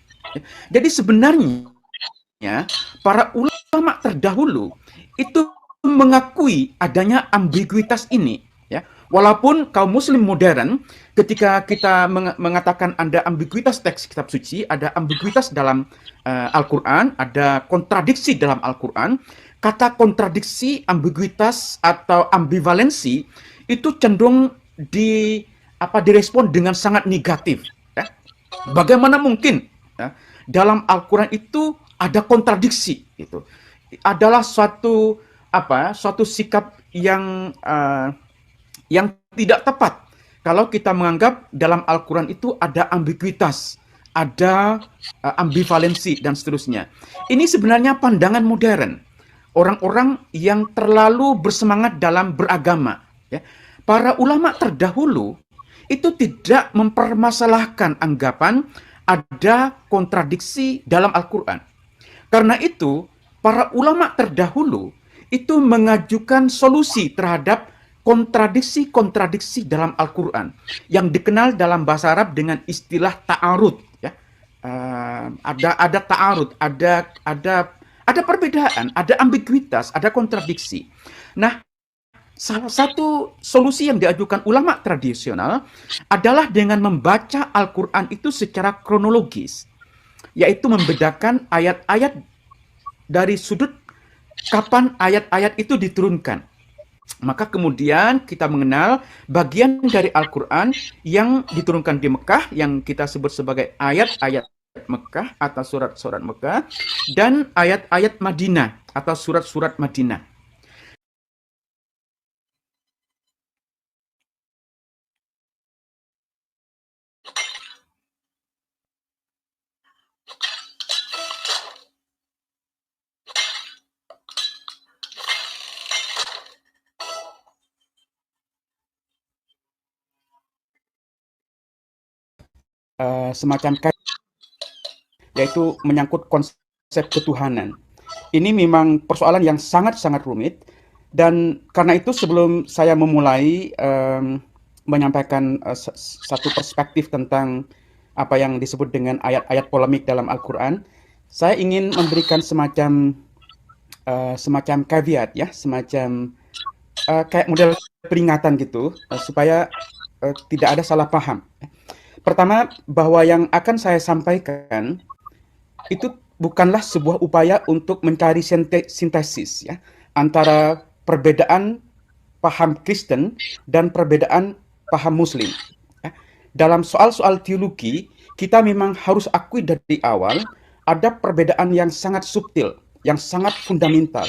Jadi sebenarnya para ulama terdahulu itu mengakui adanya ambiguitas ini, ya. Walaupun kaum muslim modern ketika kita mengatakan ada ambiguitas teks kitab suci, ada ambiguitas dalam Al-Quran, ada kontradiksi dalam Al-Quran, kata kontradiksi, ambiguitas atau ambivalensi itu cenderung direspon dengan sangat negatif. Ya. Bagaimana mungkin ya, dalam Al-Quran itu ada kontradiksi? Itu adalah suatu sikap yang tidak tepat kalau kita menganggap dalam Al-Quran itu ada ambiguitas, ada ambivalensi dan seterusnya. Ini sebenarnya pandangan modern. Orang-orang yang terlalu bersemangat dalam beragama. Ya. Para ulama terdahulu itu tidak mempermasalahkan anggapan ada kontradiksi dalam Al-Quran. Karena itu, para ulama terdahulu itu mengajukan solusi terhadap kontradiksi-kontradiksi dalam Al-Quran yang dikenal dalam bahasa Arab dengan istilah ta'arud. Ya. Ada ta'arud, ada perbedaan, ada ambiguitas, ada kontradiksi. Nah, salah satu solusi yang diajukan ulama tradisional adalah dengan membaca Al-Quran itu secara kronologis, yaitu membedakan ayat-ayat dari sudut kapan ayat-ayat itu diturunkan. Maka kemudian kita mengenal bagian dari Al-Quran yang diturunkan di Mekah, yang kita sebut sebagai ayat-ayat Mekah atau surat-surat Mekah, dan ayat-ayat Madinah atau surat-surat Madinah. Semacam yaitu menyangkut konsep ketuhanan. Ini memang persoalan yang sangat-sangat rumit, dan karena itu sebelum saya memulai menyampaikan satu perspektif tentang apa yang disebut dengan ayat-ayat polemik dalam Al-Quran, saya ingin memberikan semacam caveat, ya, semacam kayak model peringatan gitu, supaya tidak ada salah paham. Pertama, bahwa yang akan saya sampaikan itu bukanlah sebuah upaya untuk mencari sintesis, ya, antara perbedaan paham Kristen dan perbedaan paham Muslim. Ya. Dalam soal-soal teologi, kita memang harus akui dari awal ada perbedaan yang sangat subtil, yang sangat fundamental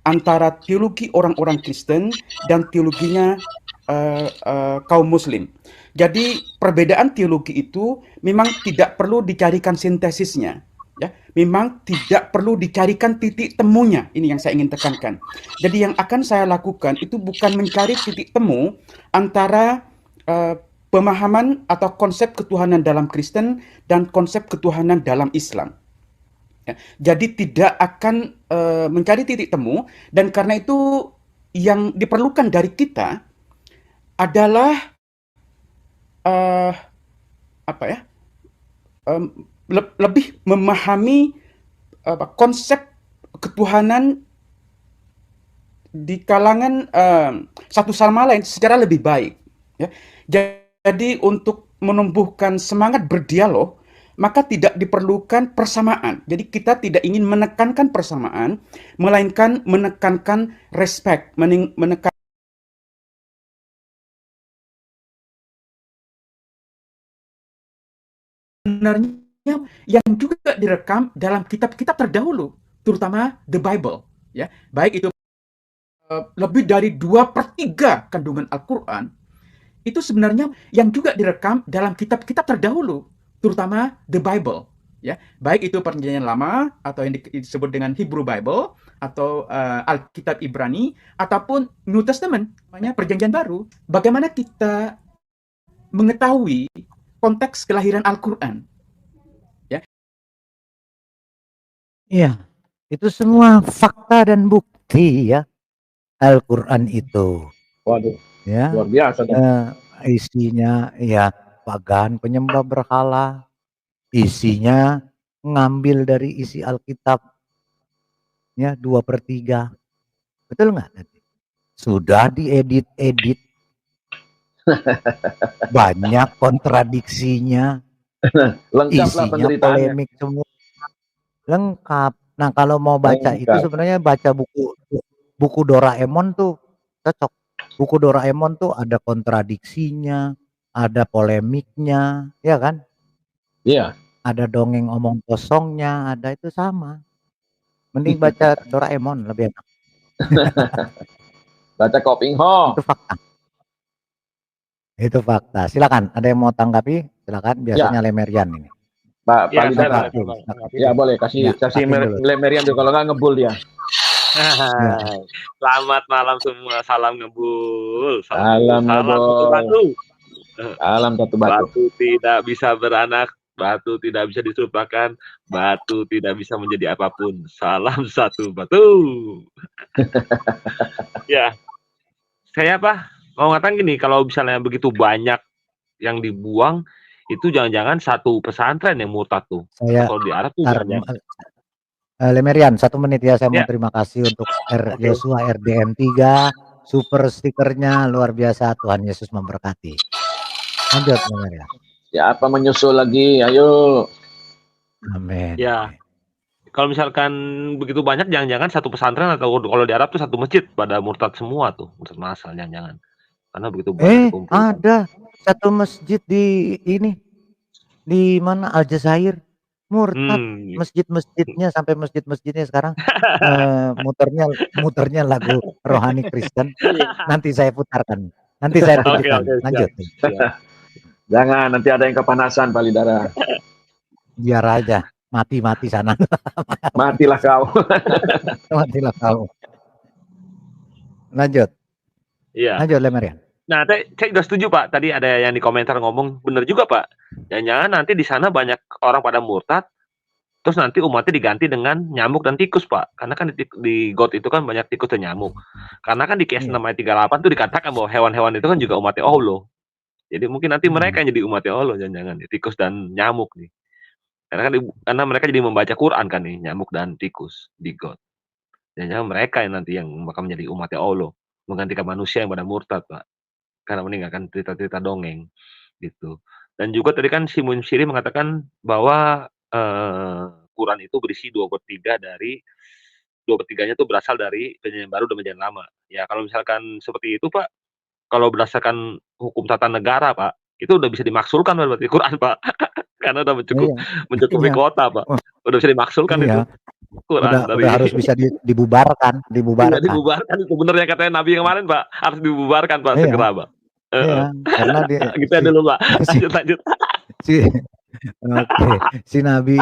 antara teologi orang-orang Kristen dan teologinya kaum Muslim. Jadi perbedaan teologi itu memang tidak perlu dicarikan sintesisnya. Ya, memang tidak perlu dicarikan titik temunya. Ini yang saya ingin tekankan. Jadi yang akan saya lakukan itu bukan mencari titik temu antara pemahaman atau konsep ketuhanan dalam Kristen dan konsep ketuhanan dalam Islam. Ya, jadi tidak akan mencari titik temu, dan karena itu yang diperlukan dari kita adalah lebih memahami konsep ketuhanan di kalangan satu sama lain secara lebih baik. Ya. Jadi untuk menumbuhkan semangat berdialog, maka tidak diperlukan persamaan. Jadi kita tidak ingin menekankan persamaan, melainkan menekankan respect, menekankan sebenarnya yang juga direkam dalam kitab-kitab terdahulu, terutama the Bible, ya, baik itu lebih dari 2/3 kandungan Al-Quran, itu sebenarnya yang juga direkam dalam kitab-kitab terdahulu, terutama the Bible, ya, baik itu Perjanjian Lama atau yang disebut dengan Hebrew Bible atau Alkitab Ibrani ataupun New Testament, namanya Perjanjian Baru. Bagaimana kita mengetahui konteks kelahiran Al-Quran? Iya, itu semua fakta dan bukti ya. Al-Quran itu. Waduh, Ya, luar biasa. isinya ya pagan penyembah berhala, isinya ngambil dari isi Alkitab, ya 2/3. Betul nggak tadi? Sudah diedit-edit, banyak kontradiksinya, Lengkaplah isinya penderitaannya. polemik semua. Lengkap. Nah, kalau mau baca itu sebenarnya baca buku Doraemon tuh cocok. Buku Doraemon tuh ada kontradiksinya, ada polemiknya, ya kan? Iya. Ada dongeng omong kosongnya, ada itu sama. Mending baca Doraemon lebih enak. Baca Koping Ho. Itu fakta. Itu fakta. Silakan, ada yang mau tanggapi? Silakan. Biasanya Lemerian ini. Pak Ya, Lidara. Ya boleh kasih Lemerian tuh, kalau nggak ngebul dia. Selamat malam semua, salam ngebul. Salam ngebul. Batu. Salam satu batu. Batu tidak bisa beranak, batu tidak bisa diserupakan, batu tidak bisa menjadi apapun. Salam satu batu. Ya, saya mau ngatakan gini, kalau misalnya begitu banyak yang dibuang, itu jangan-jangan satu pesantren yang murtad tuh. Saya kalau di Arab tuh Lemerian, 1 menit ya, saya mau terima kasih untuk Yosua RDM 3, super stikernya luar biasa, Tuhan Yesus memberkati. Lanjut Lemerian. Siapa menyusul lagi? Ayo. Amin. Ya, kalau misalkan begitu banyak, jangan-jangan satu pesantren atau kalau di Arab tuh satu masjid pada murtad semua tuh, murtad massal, jangan-jangan. Karena begitu banyak dikumpulkan. Ada satu masjid di ini, di mana Aljazair, murtad. Masjid-masjidnya sampai masjid-masjidnya sekarang muternya lagu rohani Kristen. Nanti saya putarkan, nanti saya tunjukkan. Lanjut. Jangan, nanti ada yang kepanasan Pak Lidara. Biar aja, mati sana. Matilah kau. Matilah kau. Lanjut. Iya. Lanjut Lemerian. Nah, saya sudah setuju Pak. Tadi ada yang di komentar ngomong benar juga Pak. Jangan-jangan nanti di sana banyak orang pada murtad, terus nanti umatnya diganti dengan nyamuk dan tikus Pak. Karena kan di God itu kan banyak tikus dan nyamuk. Karena kan di Qiyas 6 ayat 38 itu dikatakan bahwa hewan-hewan itu kan juga umatnya Allah. Jadi mungkin nanti mereka yang jadi umatnya Allah, jangan-jangan tikus dan nyamuk nih. Karena mereka jadi membaca Quran kan nih, nyamuk dan tikus di God. Jangan-jangan mereka yang nanti yang bakal menjadi umatnya Allah, menggantikan manusia yang pada murtad Pak. Karena meninggalkan cerita-cerita dongeng gitu. Dan juga tadi kan Simon Siri mengatakan bahwa Quran itu berisi 2/3 dari 2/3-nya itu berasal dari perjanjian baru dan perjanjian lama. Ya kalau misalkan seperti itu Pak, kalau berdasarkan hukum tata negara Pak, itu udah bisa dimaksulkan berarti Quran Pak. Karena udah mencukupi Iya. kuota Pak. Udah bisa dimaksulkan itu Iya. Quran dari Udah harus bisa dibubarkan. Iya, dibubarkan itu bener yang katanya Nabi kemarin Pak, harus dibubarkan Pak Iya. segera Pak. Iya, karena Gitu ya dulu Pak. Lanjut. Oke, si Nabi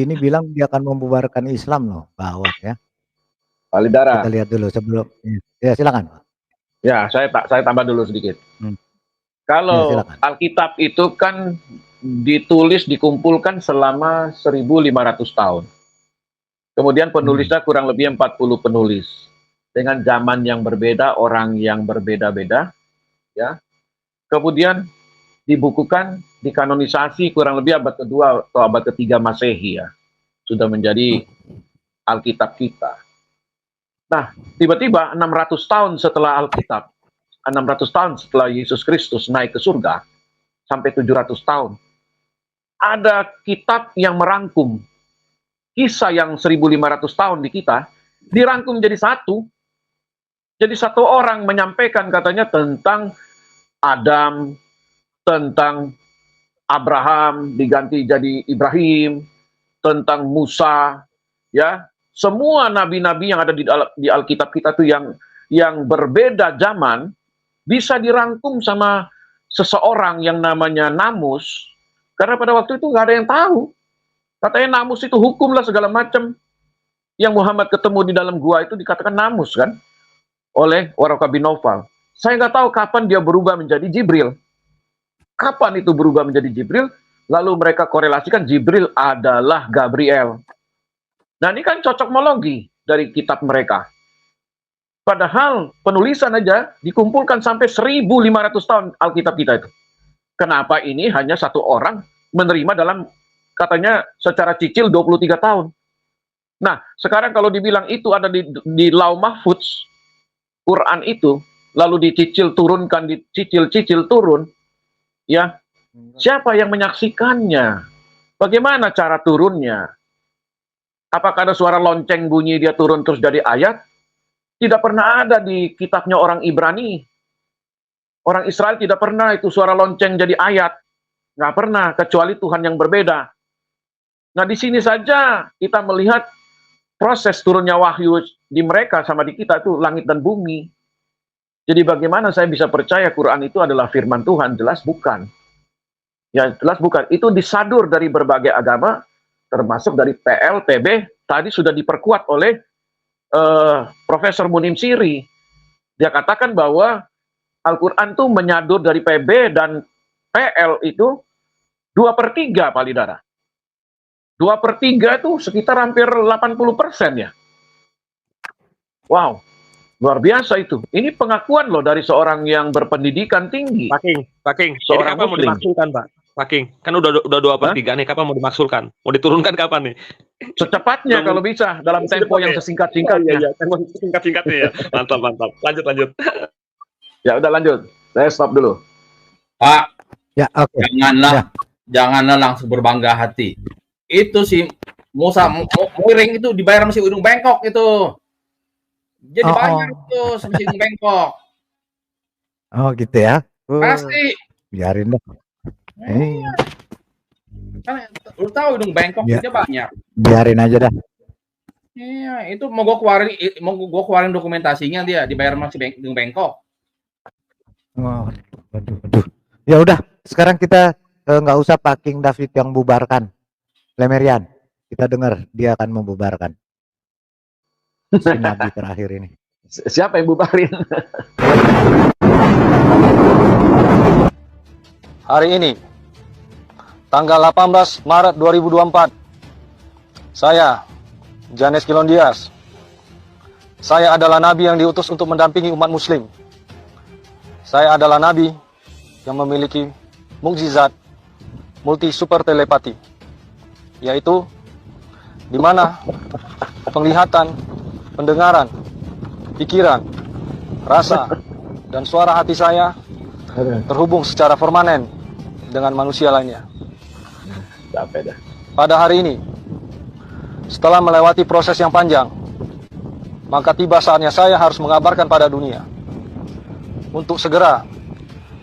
ini bilang dia akan membubarkan Islam loh, gawat ya. Pak Lidara. Kita lihat dulu sebelum. Ya silakan Pak. Ya, saya tambah dulu sedikit. Kalau Alkitab itu kan ditulis, dikumpulkan selama 1.500 tahun. Kemudian penulisnya kurang lebih 40 penulis. Dengan zaman yang berbeda, orang yang berbeda-beda. Ya. Kemudian dibukukan, dikanonisasi kurang lebih abad kedua atau abad ketiga Masehi ya. Sudah menjadi Alkitab kita. Nah, tiba-tiba 600 tahun setelah Alkitab, 600 tahun setelah Yesus Kristus naik ke surga, sampai 700 tahun, ada kitab yang merangkum kisah yang 1.500 tahun di kita, dirangkum jadi satu. Jadi satu orang menyampaikan katanya tentang Adam, tentang Abraham diganti jadi Ibrahim, tentang Musa, ya. Semua nabi-nabi yang ada di Alkitab kita tuh yang berbeda zaman bisa dirangkum sama seseorang yang namanya Namus, karena pada waktu itu nggak ada yang tahu. Katanya Namus itu hukum lah segala macam. Yang Muhammad ketemu di dalam gua itu dikatakan Namus kan, oleh Waraka bin Naufal. Saya nggak tahu kapan dia berubah menjadi Jibril. Kapan itu berubah menjadi Jibril? Lalu mereka korelasikan Jibril adalah Gabriel. Nah ini kan cocokmologi dari kitab mereka. Padahal penulisan aja dikumpulkan sampai 1.500 tahun Alkitab kita itu. Kenapa ini hanya satu orang menerima dalam katanya secara cicil 23 tahun. Nah sekarang kalau dibilang itu ada di Lauh Mahfudz, Quran itu, lalu dicicil turunkan, dicicil-cicil turun, ya, siapa yang menyaksikannya? Bagaimana cara turunnya? Apakah ada suara lonceng bunyi dia turun terus jadi ayat? Tidak pernah ada di kitabnya orang Ibrani. Orang Israel tidak pernah itu suara lonceng jadi ayat. Nggak pernah, kecuali Tuhan yang berbeda. Nah di sini saja kita melihat proses turunnya wahyu di mereka sama di kita itu langit dan bumi. Jadi bagaimana saya bisa percaya Quran itu adalah firman Tuhan? Jelas bukan. Ya jelas bukan. Itu disadur dari berbagai agama, termasuk dari PL, PB. Tadi sudah diperkuat oleh Profesor Munim Siri. Dia katakan bahwa Al-Quran itu menyadur dari PB dan PL itu 2/3 Pak Lidara. 2/3 itu sekitar hampir 80% ya. Wow. Luar biasa itu. Ini pengakuan loh dari seorang yang berpendidikan tinggi. Pak King. Ini Seorang kapan mau muslim. dimaksulkan, Pak? Pak King, kan udah 2/3 nih, kapan mau dimaksulkan? Mau diturunkan kapan nih? Secepatnya kalau bisa, dalam tempo yang sesingkat-singkatnya. Iya, tempo singkat-singkatnya ya. Mantap. Lanjut. Ya udah lanjut. Saya stop dulu. Pak, Ya, oke. janganlah langsung berbangga hati. Itu si Musa Muiring itu dibayar sama si Udung Bengkok itu. Jadi banyak itu sama si Udung Bengkok. Oh gitu ya. Pasti. Biarin deh. Kan lu tahu Udung Bengkok Ya. aja banyak. Biarin aja dah. Iya, itu mau gua keluarin dokumentasinya dia dibayar sama si Udung Bengkok. Waduh. Ya udah, sekarang kita nggak usah Pak King David yang bubarkan. Lemerian, kita dengar dia akan membubarkan. Si Nabi terakhir ini. Siapa yang bubarin? Hari ini, tanggal 18 Maret 2024, saya, Janes Kilondias, saya adalah Nabi yang diutus untuk mendampingi umat muslim. Saya adalah Nabi yang memiliki mukjizat multi super telepati, yaitu di mana penglihatan, pendengaran, pikiran, rasa, dan suara hati saya terhubung secara permanen dengan manusia lainnya. Pada hari ini, setelah melewati proses yang panjang maka tiba saatnya saya harus mengabarkan pada dunia untuk segera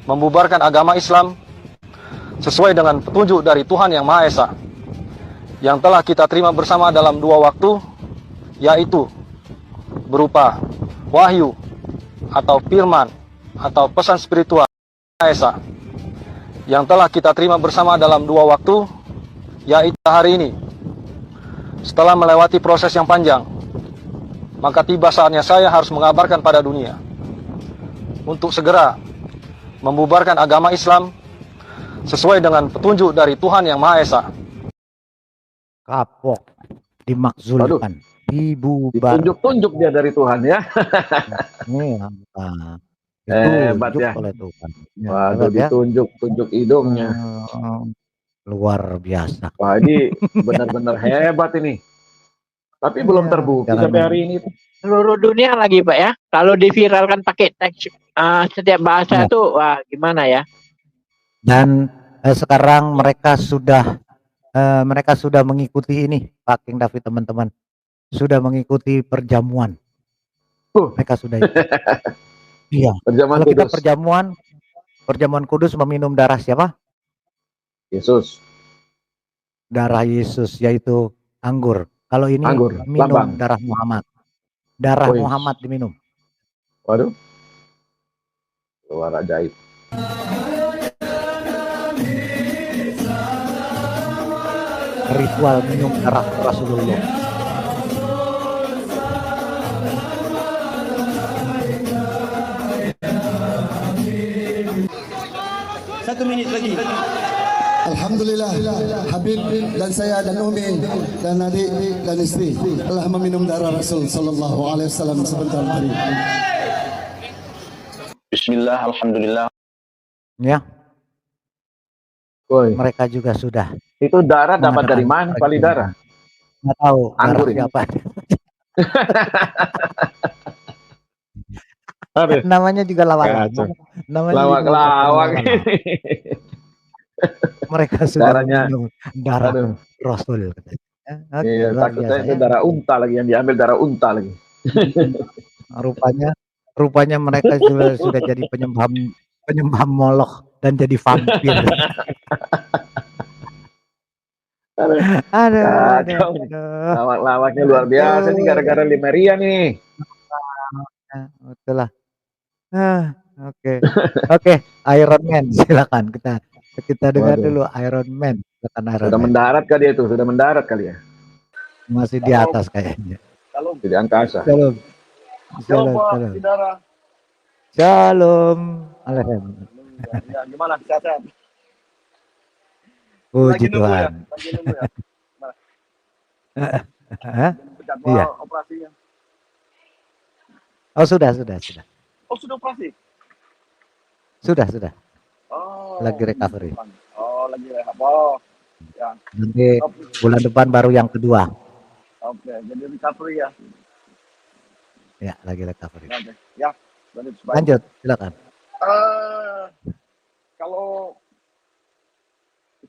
membubarkan agama Islam sesuai dengan petunjuk dari Tuhan Yang Maha Esa yang telah kita terima bersama dalam 2 waktu, yaitu berupa wahyu atau firman atau pesan spiritual Maha Esa yang telah kita terima bersama dalam 2 waktu, yaitu hari ini. Setelah melewati proses yang panjang, maka tiba saatnya saya harus mengabarkan pada dunia untuk segera membubarkan agama Islam sesuai dengan petunjuk dari Tuhan Yang Maha Esa. Kapok, dimakzulkan, dibubarkan. Ditunjuk-tunjuk dia dari Tuhan ya. Ini apa? Hebat Ditunjuk ya. oleh Tuhan. Ya, Waduh, hebat ya. ditunjuk hidungnya. Luar biasa. Wah, ini benar-benar hebat ini. Tapi belum terbukti sampai hari ini. Seluruh dunia lagi Pak ya. Kalau diviralkan pakai teks setiap bahasa itu wah gimana ya? Dan sekarang mereka sudah mengikuti ini, Pak King David, teman-teman. Sudah mengikuti perjamuan. Mereka sudah ikut. Iya. Perjamuan Kalau kita kudus. perjamuan kudus meminum darah siapa? Yesus. Darah Yesus, yaitu anggur. Kalau ini Anggur, minum lambang. darah Muhammad. Darah Wih. Muhammad diminum. Waduh. Luar ajaib. Ritual minum darah Rasulullah. Satu menit lagi. Alhamdulillah, Habib dan saya dan Umi dan adik dan istri telah meminum darah Rasul Sallallahu Alaihi Wasallam sebentar hari. Bismillah, alhamdulillah. Ya. Woy. Mereka juga sudah. Itu darah dapat dari mana? Pali darah? Nggak tahu. Anggur Darah ini. siapa? Aduh. Namanya juga lawak. Kacau. Namanya Lawak-lawak. Mereka sudah Darahnya. minum darah Aduh. Rasul. Oke, Iya, luar takutnya biasa itu ya. darah unta lagi, yang diambil darah unta lagi. Rupanya mereka sudah jadi penyembah Moloch dan jadi vampir. Kacau. Lawak-lawaknya luar biasa nih, gara-gara Limeria nih. Betul lah. Oke, Iron Man, silakan kita dengar Waduh. dulu Iron Man. Silakan Iron Sudah Man. mendarat kali itu, sudah mendarat kali ya. Masih di atas kayaknya. Shalom. Di angkasa. Shalom. Shalom, Pak. Shalom. Saudara. Shalom. Alhamdulillah. Ya, gimana? Sehat-sehat? Puji nunggu ya? Tuhan. Lagi nunggu ya? Gimana? Hah? Jadwal Iya. operasinya. Oh, sudah. Oh, sudah operasi? Sudah. Oh. Lagi recovery. Oh, lagi rehab. Oh. Ya. Nanti bulan depan baru yang kedua. Oke, jadi recovery ya. Ya, lagi recovery. Oke. Ya, Lanjut, silakan. Kalau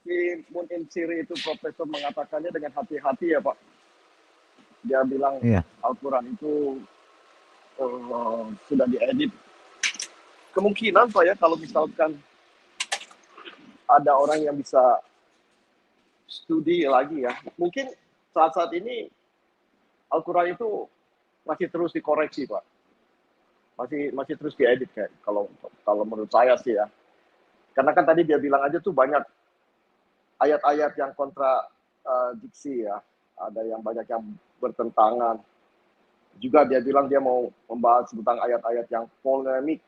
si Moon in Siri itu profesor mengatakannya dengan hati-hati ya Pak. Dia bilang Iya. Al-Quran itu sudah diedit. Kemungkinan Pak ya kalau misalkan ada orang yang bisa studi lagi ya. Mungkin saat-saat ini Al-Quran itu masih terus dikoreksi Pak. Masih terus diedit kayak kalau menurut saya sih ya. Karena kan tadi dia bilang aja tuh banyak ayat-ayat yang kontradiksi ya. Ada yang banyak yang bertentangan. Juga dia bilang dia mau membahas tentang ayat-ayat yang polemik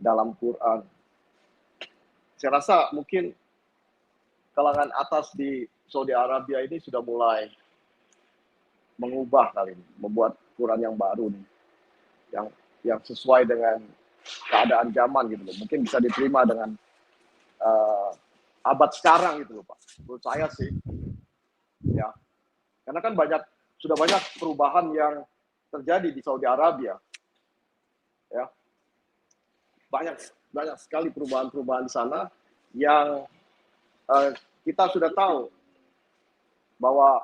dalam Quran. Saya rasa mungkin kalangan atas di Saudi Arabia ini sudah mulai mengubah kali ini, membuat Quran yang baru nih. Yang sesuai dengan keadaan zaman gitu loh. Mungkin bisa diterima dengan abad sekarang gitu loh Pak. Menurut saya sih. Ya. Karena kan sudah banyak perubahan yang terjadi di Saudi Arabia. Ya. Banyak sekali perubahan-perubahan di sana yang kita sudah tahu bahwa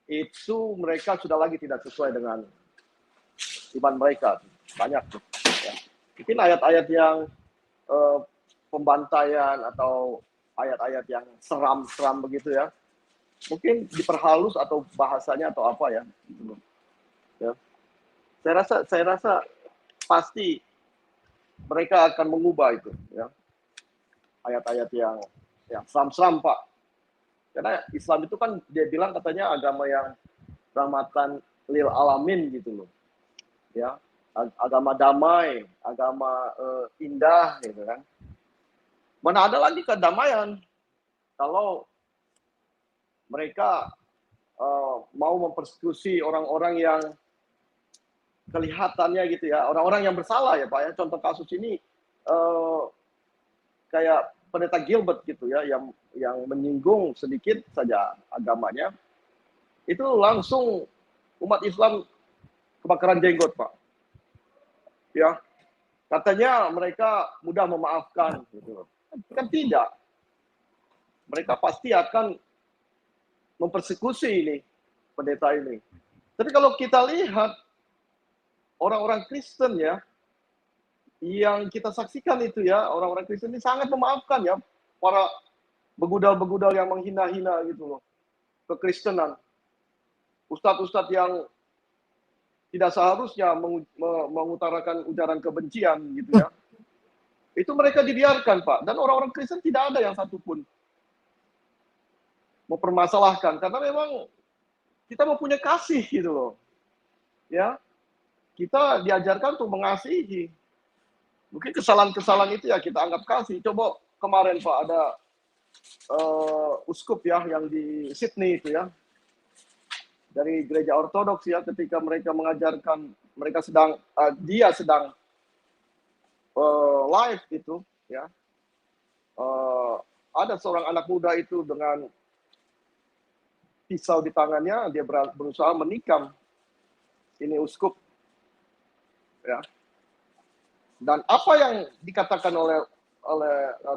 itu mereka sudah lagi tidak sesuai dengan iman mereka. Banyak tuh. Ya. Mungkin ayat-ayat yang pembantaian atau ayat-ayat yang seram-seram begitu ya. Mungkin diperhalus atau bahasanya atau apa ya. Gitu. Ya. Saya rasa pasti mereka akan mengubah itu ya. Ayat-ayat yang seram-seram Pak. Karena Islam itu kan dia bilang katanya agama yang rahmatan lil alamin gitu loh. Ya, agama damai, agama indah gitu kan. Mana ada lagi kedamaian kalau mereka mau mempersekusi orang-orang yang kelihatannya gitu ya, orang-orang yang bersalah ya Pak ya. Contoh kasus ini kayak pendeta Gilbert gitu ya, yang menyinggung sedikit saja agamanya, itu langsung umat Islam kebakaran jenggot Pak. Ya, katanya mereka mudah memaafkan gitu. Kan tidak. Mereka pasti akan mempersekusi ini pendeta ini. Tapi kalau kita lihat orang-orang Kristen ya, yang kita saksikan itu ya, orang-orang Kristen ini sangat memaafkan ya para begudal-begudal yang menghina-hina gitu loh kekristenan. Ustadz-ustadz yang tidak seharusnya mengutarakan ujaran kebencian gitu ya. Itu mereka dibiarkan Pak, dan orang-orang Kristen tidak ada yang satupun mempermasalahkan karena memang kita mempunyai kasih gitu loh. Ya. Kita diajarkan untuk mengasihi. Mungkin kesalahan-kesalahan itu ya kita anggap kasih. Coba kemarin Pak ada uskup ya yang di Sydney itu ya. Dari gereja ortodoks ya, ketika mereka mengajarkan, dia sedang live gitu ya. Ada seorang anak muda itu dengan pisau di tangannya, dia berusaha menikam ini uskup ya. Dan apa yang dikatakan oleh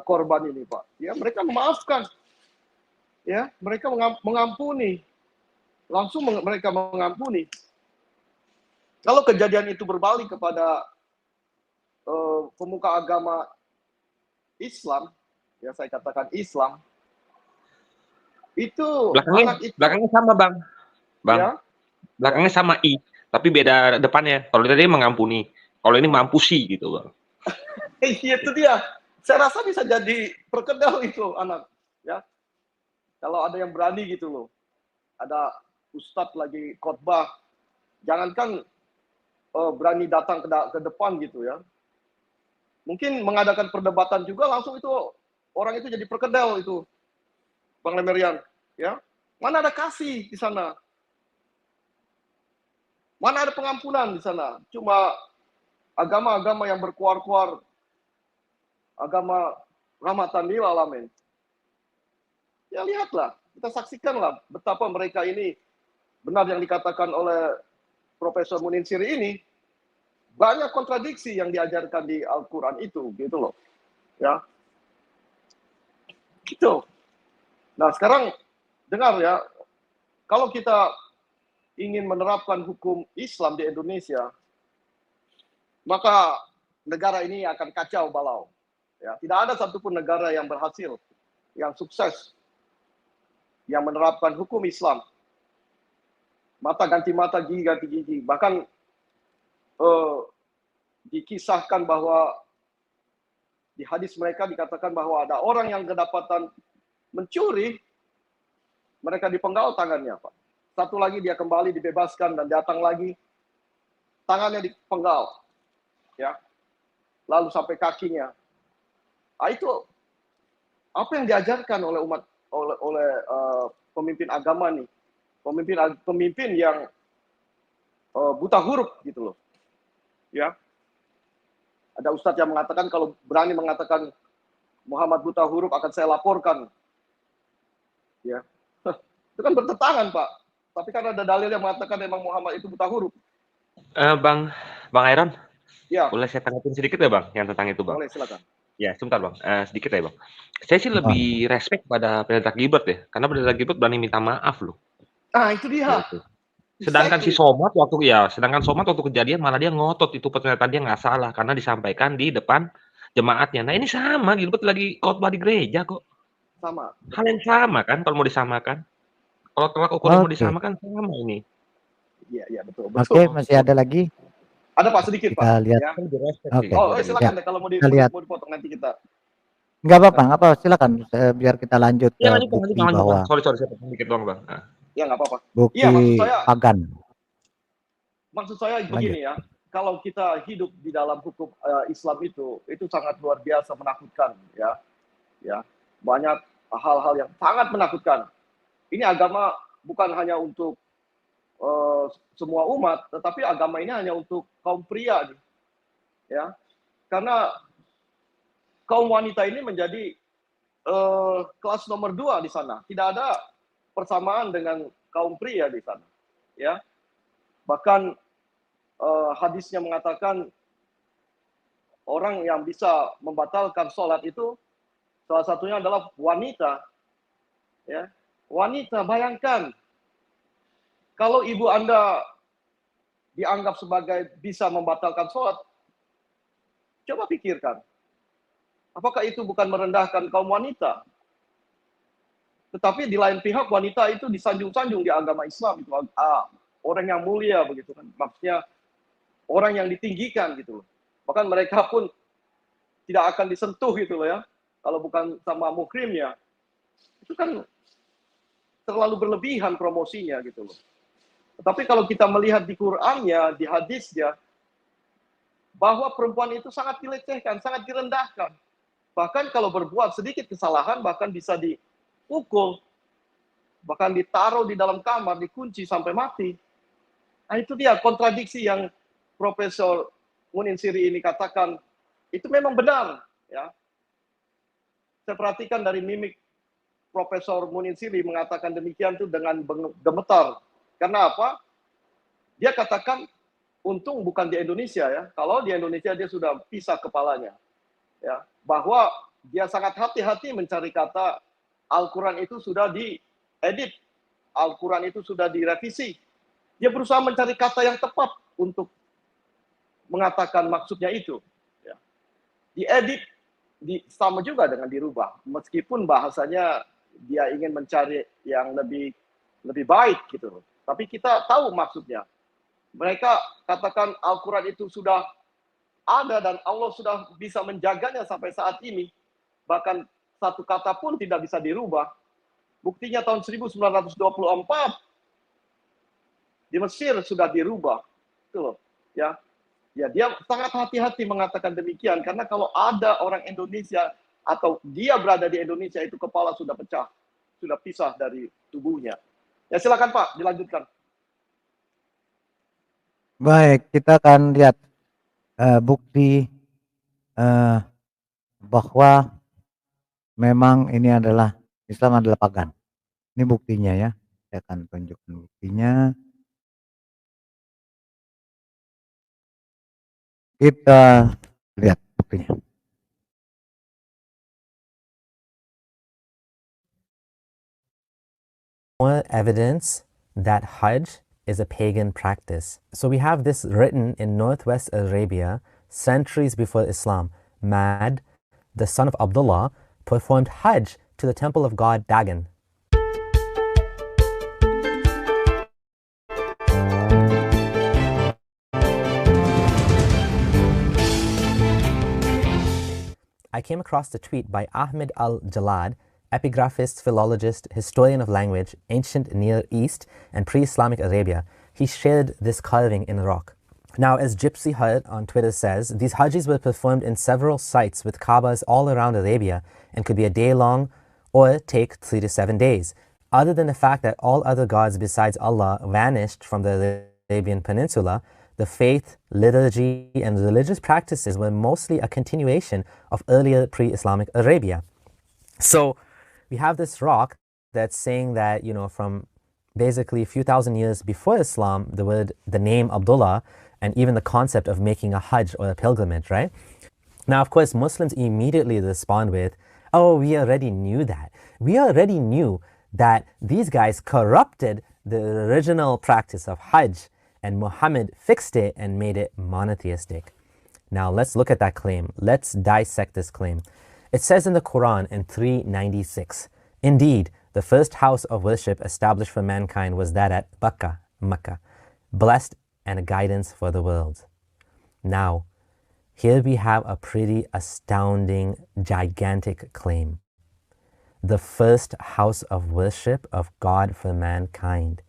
korban ini Pak, ya mereka memaafkan, ya mereka mengampuni, langsung mereka mengampuni. Kalau kejadian itu berbalik kepada pemuka agama Islam, ya saya katakan Islam, itu belakangnya sama Bang, ya? Belakangnya sama I, tapi beda depannya. Kalau tadi mengampuni, kalau ini mampusi gitu Bang. Iya itu dia. Saya rasa bisa jadi perkedel itu anak, ya. Kalau ada yang berani gitu loh, ada ustadz lagi khotbah, jangankan berani datang ke depan gitu ya. Mungkin mengadakan perdebatan juga langsung itu orang itu jadi perkedel itu, Bang Lemerian, ya. Mana ada kasih di sana? Mana ada pengampunan di sana? Cuma agama-agama yang berkuar-kuar, agama rahmatan lil alamin. Ya lihatlah, kita saksikanlah betapa mereka ini benar yang dikatakan oleh Profesor Muninsiri ini, banyak kontradiksi yang diajarkan di Al-Quran itu, gitu loh. Ya. Gitu. Nah sekarang, dengar ya, kalau kita ingin menerapkan hukum Islam di Indonesia, maka negara ini akan kacau balau. Ya, tidak ada satupun negara yang berhasil, yang sukses, yang menerapkan hukum Islam. Mata ganti mata, gigi ganti gigi. Bahkan dikisahkan bahwa di hadis mereka dikatakan bahwa ada orang yang kedapatan mencuri, mereka dipenggal tangannya, Pak. Satu lagi dia kembali dibebaskan dan datang lagi, tangannya dipenggal, ya, lalu sampai kakinya. Nah, itu apa yang diajarkan oleh umat, oleh pemimpin agama nih, pemimpin yang buta huruf gitu loh, ya. Ada ustadz yang mengatakan kalau berani mengatakan Muhammad buta huruf akan saya laporkan, ya. Itu kan bertentangan Pak. Tapi kan ada dalil yang mengatakan memang Muhammad itu buta huruf. Bang Aaron, ya. Boleh saya tanggapin sedikit ya Bang, yang tentang itu Bang? Boleh, silakan. Ya, sebentar Bang, sedikit ya Bang. Saya sih lebih respect pada Pendeta Gilbert ya, karena Pendeta Gilbert berani minta maaf loh. Ah, itu dia. Gitu. Sedangkan si sedangkan Somad waktu kejadian malah dia ngotot itu pernyataan dia nggak salah karena disampaikan di depan jemaatnya. Nah ini sama, Gilbert lagi khotbah di gereja kok. Sama. Hal yang sama kan kalau mau disamakan. Kalau tolak ukur mau Oke. disamakan sama ini. Iya, betul. Oke, masih ada lagi? Ada Pak sedikit Kita Pak. lihat. Ya. Oke. Silakan Ya. deh kalau mau Kita lihat. dipotong nanti kita. Nggak apa-apa, silakan. Biar kita lanjut ke Ya lanjut, bukti Bang. bahwa Sorry, saya potong dikit doang, Bang. Nah. Ya nggak apa-apa. bukti Iya, pagan. maksud saya begini ya. Kalau kita hidup di dalam hukum Islam itu sangat luar biasa menakutkan ya. Ya. Banyak hal-hal yang sangat menakutkan. Ini agama bukan hanya untuk semua umat, tetapi agama ini hanya untuk kaum pria, ya. Karena kaum wanita ini menjadi kelas nomor 2 di sana. Tidak ada persamaan dengan kaum pria di sana, ya. Bahkan hadisnya mengatakan orang yang bisa membatalkan sholat itu salah satunya adalah wanita, ya. Wanita, bayangkan kalau ibu Anda dianggap sebagai bisa membatalkan sholat, coba pikirkan, apakah itu bukan merendahkan kaum wanita? Tetapi di lain pihak wanita itu disanjung-sanjung di agama Islam itu orang yang mulia begitu kan, maksudnya orang yang ditinggikan gitu loh. Bahkan mereka pun tidak akan disentuh gitu loh ya, kalau bukan sama muhrimnya. Itu kan terlalu berlebihan promosinya gitu loh. Tapi kalau kita melihat di Qur'annya, di hadisnya, bahwa perempuan itu sangat dilecehkan, sangat direndahkan. Bahkan kalau berbuat sedikit kesalahan, bahkan bisa dipukul, bahkan ditaruh di dalam kamar, dikunci sampai mati. Nah itu dia kontradiksi yang Profesor Munin Siri ini katakan, itu memang benar. Ya. Saya perhatikan dari mimik Profesor Munin Siri mengatakan demikian itu dengan gemetar. Karena apa? Dia katakan, untung bukan di Indonesia ya. Kalau di Indonesia dia sudah pisah kepalanya. Ya, bahwa dia sangat hati-hati mencari kata Al-Quran itu sudah diedit. Al-Quran itu sudah direvisi. Dia berusaha mencari kata yang tepat untuk mengatakan maksudnya itu. Ya. Diedit, sama juga dengan dirubah. Meskipun bahasanya dia ingin mencari yang lebih baik gitu. Tapi kita tahu maksudnya. Mereka katakan Al-Quran itu sudah ada dan Allah sudah bisa menjaganya sampai saat ini. Bahkan satu kata pun tidak bisa dirubah. Buktinya tahun 1924 di Mesir sudah dirubah. Itu loh, ya. Ya, dia sangat hati-hati mengatakan demikian karena kalau ada orang Indonesia atau dia berada di Indonesia itu kepala sudah pecah, sudah pisah dari tubuhnya. Ya silakan Pak, dilanjutkan. Baik, kita akan lihat bukti bahwa memang ini adalah Islam adalah pagan. Ini buktinya ya. Saya akan tunjukkan buktinya. Kita lihat buktinya. More evidence that Hajj is a pagan practice. So we have this written in northwest Arabia centuries before Islam. Mad, the son of Abdullah, performed Hajj to the temple of god Dagon. I came across the tweet by Ahmed al-Jalad, epigraphist, philologist, historian of language, ancient Near East and pre-Islamic Arabia. He shared this carving in rock. Now, as Gypsy Hut on Twitter says, these Hajjis were performed in several sites with Kaabas all around Arabia and could be a day long or take 3 to 7 days. Other than the fact that all other gods besides Allah vanished from the Arabian Peninsula, the faith, liturgy, and religious practices were mostly a continuation of earlier pre-Islamic Arabia. So, we have this rock that's saying that, you know, from basically a few thousand years before Islam, the name Abdullah, and even the concept of making a Hajj or a pilgrimage, right? Now, of course, Muslims immediately respond with, oh, we already knew that. We already knew that these guys corrupted the original practice of Hajj, and Muhammad fixed it and made it monotheistic. Now let's look at that claim. Let's dissect this claim. It says in the Quran in 396, "Indeed, the first house of worship established for mankind was that at Makkah, blessed and a guidance for the world." Now, here we have a pretty astounding, gigantic claim. The first house of worship of God for mankind.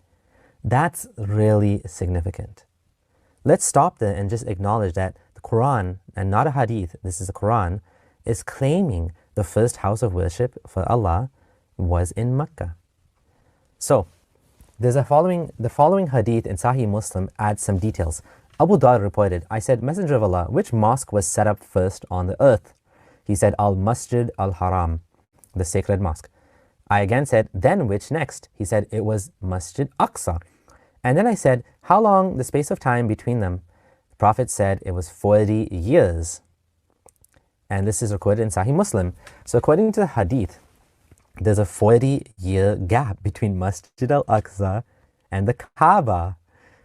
That's really significant. Let's stop there and just acknowledge that the Quran, and not a hadith, this is the Quran, is claiming the first house of worship for Allah was in Mecca. So, there's the following hadith in Sahih Muslim adds some details. Abu Dhar reported, I said, Messenger of Allah, which mosque was set up first on the earth? He said, Al-Masjid Al-Haram, the sacred mosque. I again said, then which next? He said, it was Masjid Aqsa. And then I said, how long the space of time between them? The Prophet said it was 40 years. And this is recorded in Sahih Muslim. So according to the hadith, there's a 40-year gap between Masjid Al-Aqsa and the Kaaba.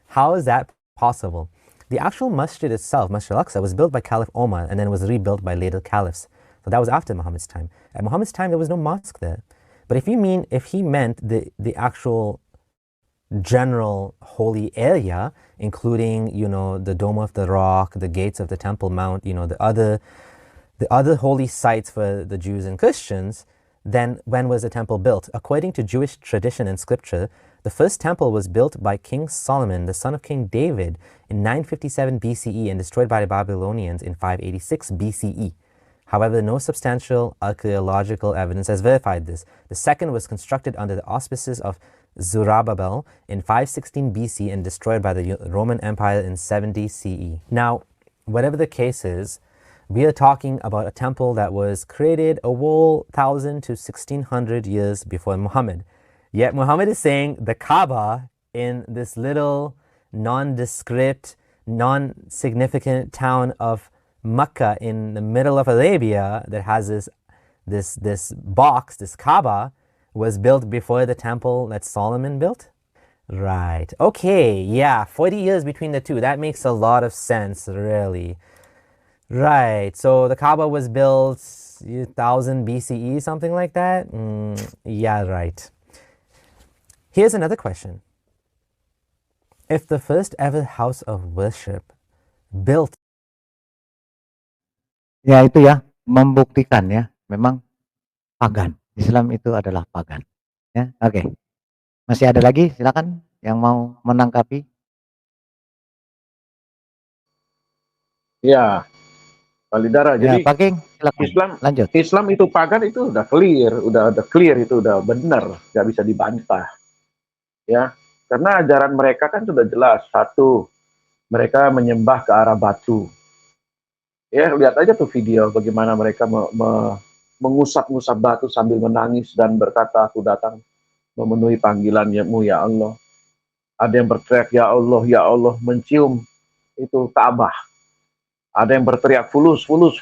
How is that possible? The actual masjid itself, Masjid Al-Aqsa, was built by Caliph Omar and then was rebuilt by later caliphs. So that was after Muhammad's time. At Muhammad's time, there was no mosque there. But if he meant the actual general holy area, including, the Dome of the Rock, the gates of the Temple Mount, the other holy sites for the Jews and Christians, then when was the temple built? According to Jewish tradition and scripture, the first temple was built by King Solomon, the son of King David, in 957 BCE and destroyed by the Babylonians in 586 BCE. However, no substantial archaeological evidence has verified this. The second was constructed under the auspices of Zerubbabel in 516 BC and destroyed by the Roman Empire in 70 CE. Now, whatever the case is, we are talking about a temple that was created a whole 1,000 to 1,600 years before Muhammad. Yet Muhammad is saying the Kaaba in this little nondescript, non-significant town of Mecca in the middle of Arabia that has this box, this Kaaba, was built before the temple that Solomon built? Right. Okay, yeah, 40 years between the two. That makes a lot of sense, really. Right, so the Kaaba was built 1000 BCE, something like that? Yeah, right. Here's another question. If the first ever house of worship built... Ya, itu ya, membuktikan ya, memang pagan. Islam itu adalah pagan. Ya, oke. Masih ada lagi? Silakan yang mau menanggapi. Ya, Palidara. Jadi Pak King, silakan. Lanjut. Islam itu pagan itu udah clear, itu udah benar, nggak bisa dibantah. Ya, karena ajaran mereka kan sudah jelas. Satu, mereka menyembah ke arah batu. Ya, lihat aja tuh video bagaimana mereka mengusap-ngusap batu sambil menangis dan berkata, aku datang memenuhi panggilanmu ya Allah. Ada yang berteriak ya Allah, mencium itu Ka'bah. Ada yang berteriak fulus. Nama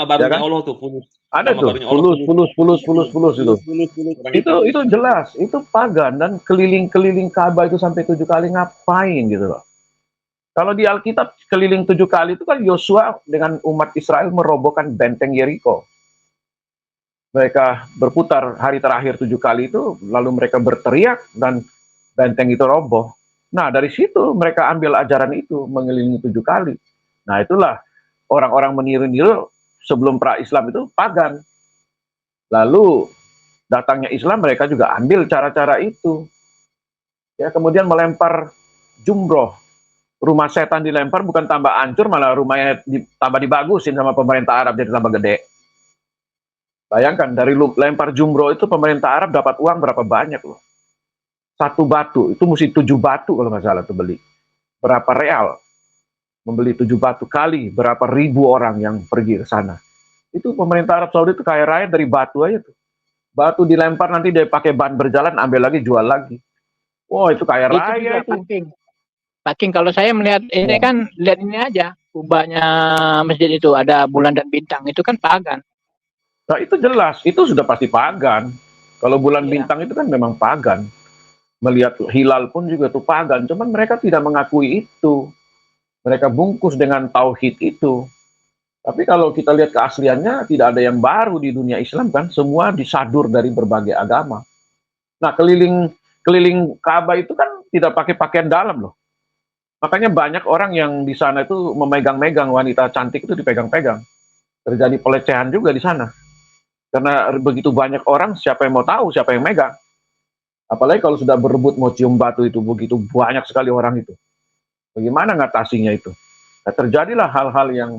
barunya Ya kan? Allah tuh fulus. Ada Nama tuh barunya Allah fulus itu. Itu jelas, itu pagan dan keliling-keliling Ka'bah itu sampai 7 kali ngapain gitu loh. Kalau di Alkitab keliling 7 kali itu kan Yosua dengan umat Israel merobohkan benteng Yeriko. Mereka berputar hari terakhir 7 kali itu, lalu mereka berteriak dan benteng itu roboh. Nah, dari situ mereka ambil ajaran itu, mengelilingi 7 kali. Nah, itulah orang-orang meniru-niru sebelum pra-Islam itu pagan. Lalu datangnya Islam, mereka juga ambil cara-cara itu. Ya, kemudian melempar jumroh. Rumah setan dilempar bukan tambah hancur, malah rumahnya tambah dibagusin sama pemerintah Arab jadi tambah gede. Bayangkan, dari lempar jumroh itu pemerintah Arab dapat uang berapa banyak loh. Satu batu, itu mesti 7 batu kalau nggak salah tuh beli. Berapa real? Membeli 7 batu kali, berapa ribu orang yang pergi ke sana. Itu pemerintah Arab Saudi itu kaya raya dari batu aja tuh. Batu dilempar nanti dia pakai ban berjalan, ambil lagi, jual lagi. Wow, itu kaya raya itu. Pak King, kalau saya melihat ini kan, lihat ini aja, kubahnya masjid itu ada bulan dan bintang, itu kan pagan. Nah, itu jelas, itu sudah pasti pagan. Kalau bulan bintang itu kan memang pagan. Melihat hilal pun juga itu pagan. Cuman mereka tidak mengakui itu. Mereka bungkus dengan tauhid itu. Tapi kalau kita lihat keasliannya, tidak ada yang baru di dunia Islam kan. Semua disadur dari berbagai agama. Nah, keliling Ka'bah itu kan tidak pakai pakaian dalam loh. Makanya banyak orang yang di sana itu memegang-megang wanita cantik itu dipegang-pegang. Terjadi pelecehan juga di sana. Karena begitu banyak orang, siapa yang mau tahu, siapa yang megang. Apalagi kalau sudah berebut mau cium batu itu, begitu banyak sekali orang itu. Bagaimana ngatasinya itu? Nah, terjadilah hal-hal yang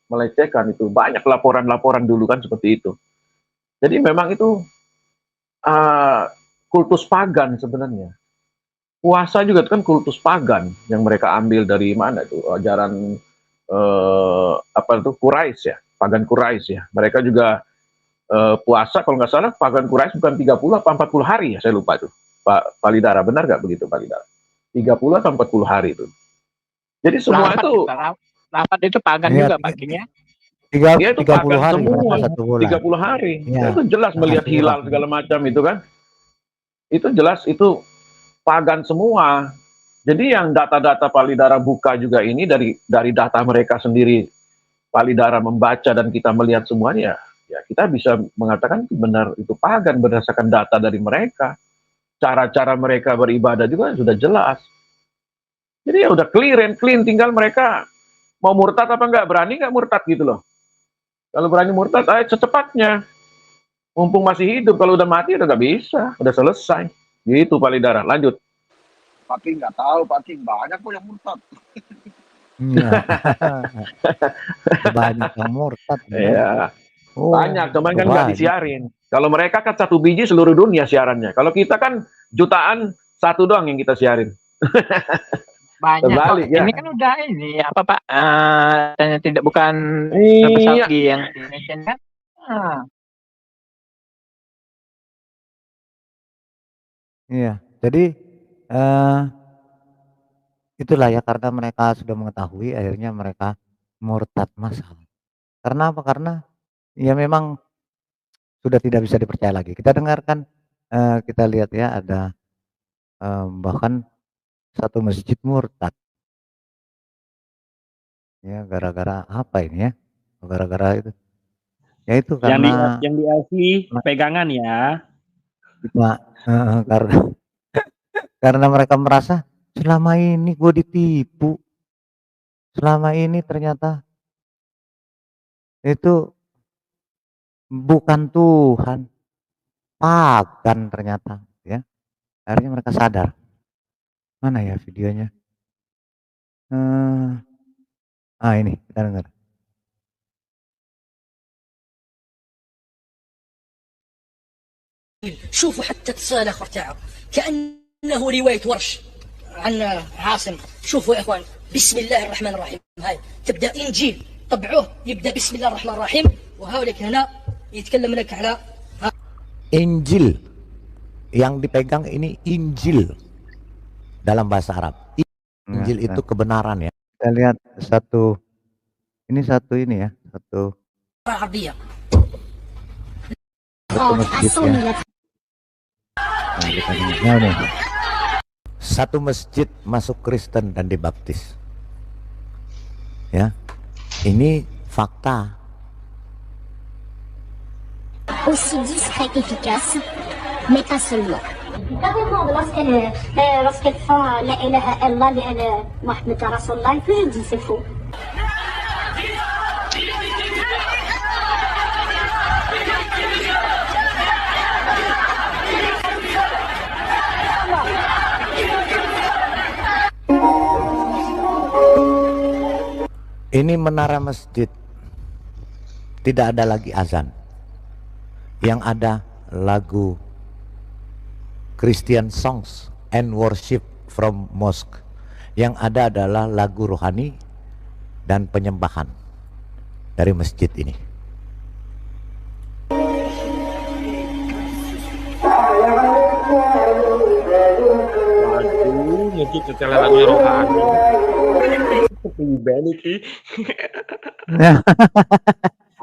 melecehkan itu. Banyak laporan-laporan dulu kan seperti itu. Jadi memang itu kultus pagan sebenarnya. Puasa juga itu kan kultus pagan yang mereka ambil dari mana itu? Ajaran Quraisy ya, pagan Quraisy ya. Mereka juga puasa kalau nggak salah pagan Quraisy bukan 30 atau 40 hari ya, saya lupa itu. Pak Palidara, benar nggak begitu Palidara? 30 atau 40 hari itu. Jadi semua Lafat itu pagan juga Pak King ya. Dia itu 30 pagan hari semua, berapa satu bulan? 30 hari. Ya. Itu jelas melihat hilal segala macam itu kan. Itu jelas itu pagan semua. Jadi yang data-data Palidara buka juga ini dari data mereka sendiri. Palidara membaca dan kita melihat semuanya, ya kita bisa mengatakan benar itu pagan berdasarkan data dari mereka. Cara-cara mereka beribadah juga sudah jelas. Jadi ya udah clear and clean, tinggal mereka mau murtad apa enggak, berani nggak murtad gitu loh. Kalau berani murtad, ayo secepatnya. Mumpung masih hidup, kalau udah mati udah nggak bisa, udah selesai. Gitu Palidara, lanjut. Pak King nggak tahu, Pak King banyak kok yang murtad. Iya. Banyak yang murtad. Iya. Oh, Banyak, cuman kan nggak banyak. disiarin. Kalau mereka kan 1 biji seluruh dunia siarannya. Kalau kita kan jutaan 1 doang yang kita siarin. Banyak. Terbalik, ya. Ini kan udah ini apa Pak? Tidak bukan Iya. Saudi yang Indonesia kan? Iya. Jadi itulah ya, karena mereka sudah mengetahui, akhirnya mereka murtad masal. Karena apa? Karena ya memang sudah tidak bisa dipercaya lagi. Kita dengarkan, kita lihat ya, ada bahkan satu masjid murtad. Ya, gara-gara apa ini ya? Gara-gara itu. Ya itu karena yang di LC pegangan ya. karena mereka merasa selama ini gue ditipu. Selama ini ternyata itu bukan Tuhan, pagan ternyata ya. Akhirnya mereka sadar. Mana ya videonya? Ini kita dengar. شوفوا حتى التصالح بتاعه كأنه رواية ورش عن عاصم. شوفوا يا إخوان، بسم الله الرحمن الرحيم. هاي تبدأ إنجيل طبعوه يبدأ بسم الله الرحمن الرحيم، وهاولك هنا يتكلم لك على Injil. Yang dipegang ini Injil dalam bahasa Arab. Injil itu kebenaran ya. Kita lihat satu ini ya, satu عربية. masjid ya. Nah, kita lihat. Nah, nih. Satu masjid masuk Kristen dan dibaptis. Ya. Ini fakta. Aussi dit très efficace, mais pas seulement. Carrément, lorsqu'elles font la ilaha illallah li Muhammad Rasulullah, je dis c'est faux. Ini menara masjid. Tidak ada lagi azan. Yang ada lagu Christian songs and worship from mosque. Yang ada adalah lagu rohani dan penyembahan dari masjid ini. Waduh, ngikut setelah lagunya rohani. Pribadi ki.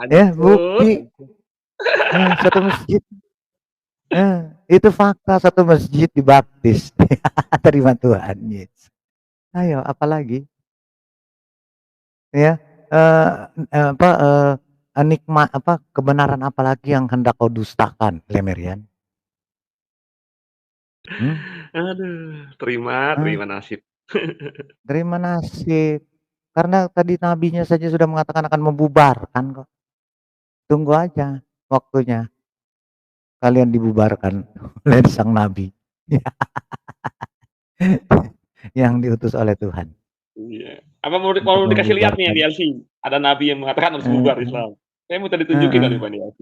Ya, bukti. Satu masjid. Itu fakta, satu masjid dibaptis. Terima Tuhan, yes. Ayo, apalagi? Ya, nikmat kebenaran apalagi yang hendak kau dustakan, Lemerian? Aduh, terima nasib. Terima nasib. Karena tadi nabinya saja sudah mengatakan akan membubarkan kok. Tunggu aja waktunya. Kalian dibubarkan oleh sang nabi. Yang diutus oleh Tuhan. Iya. Apa mau dikasih lihat nih yang di LC? Ada nabi yang mengatakan harus bubar Islam. Saya mau tadi tunjukin kali Pak di LC.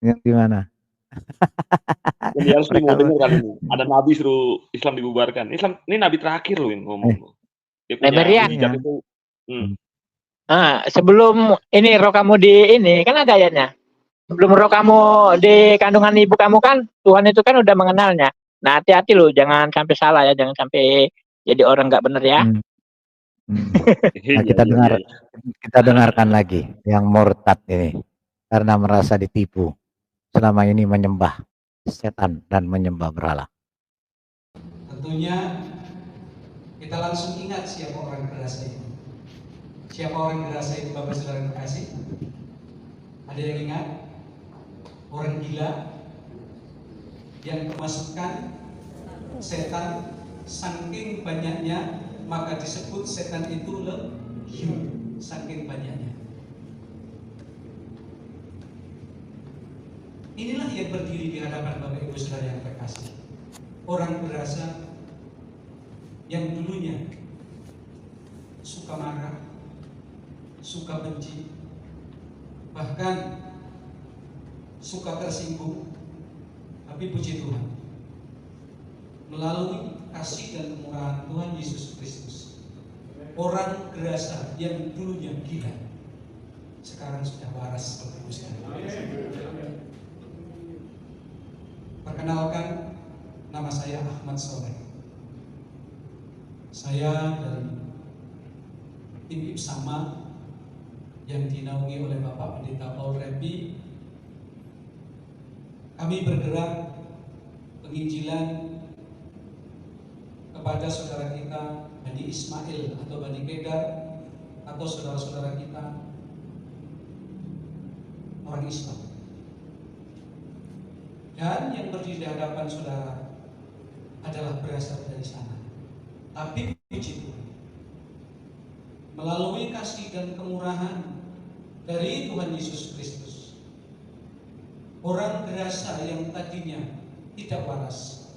Yang di mana? Yang di LC mau dengar kali ini. Ada nabi suruh Islam dibubarkan. Islam ini nabi terakhir loh yang ngomong. Lemerian. Itu. Sebelum ini roh kamu di ini kan ada ayatnya. Sebelum roh kamu di kandungan ibu kamu kan Tuhan itu kan udah mengenalnya. Nah hati-hati loh, jangan sampai salah ya, jangan sampai jadi orang nggak bener ya. Nah, kita dengarkan lagi yang murtad ini karena merasa ditipu selama ini menyembah setan dan menyembah berhala. Tentunya kita langsung ingat siapa orang gerasa itu. Siapa orang gerasa itu, Bapak Saudara terkasih? Ada yang ingat? Orang gila yang kemasukan setan saking banyaknya maka disebut setan itu legiun, saking banyaknya. Inilah yang berdiri di hadapan Bapak Ibu Saudara yang terkasih. Orang berasa yang dulunya suka marah, suka benci, bahkan suka tersinggung, tapi puji Tuhan, melalui kasih dan kemurahan Tuhan Yesus Kristus, orang gerasa yang dulunya gila sekarang sudah waras seperti Gusti. Perkenalkan, nama saya Ahmad Soleh. Saya dari tim Ipsama yang dinaungi oleh Bapak Pendeta Paul Repi. Kami bergerak penginjilan kepada saudara kita Bani Ismail atau Bani Kedar atau saudara-saudara kita orang Islam. Dan yang berdiri di hadapan saudara adalah berasal dari sana. Tapi puji Tuhan, melalui kasih dan kemurahan dari Tuhan Yesus Kristus, orang gerasa yang tadinya tidak waras,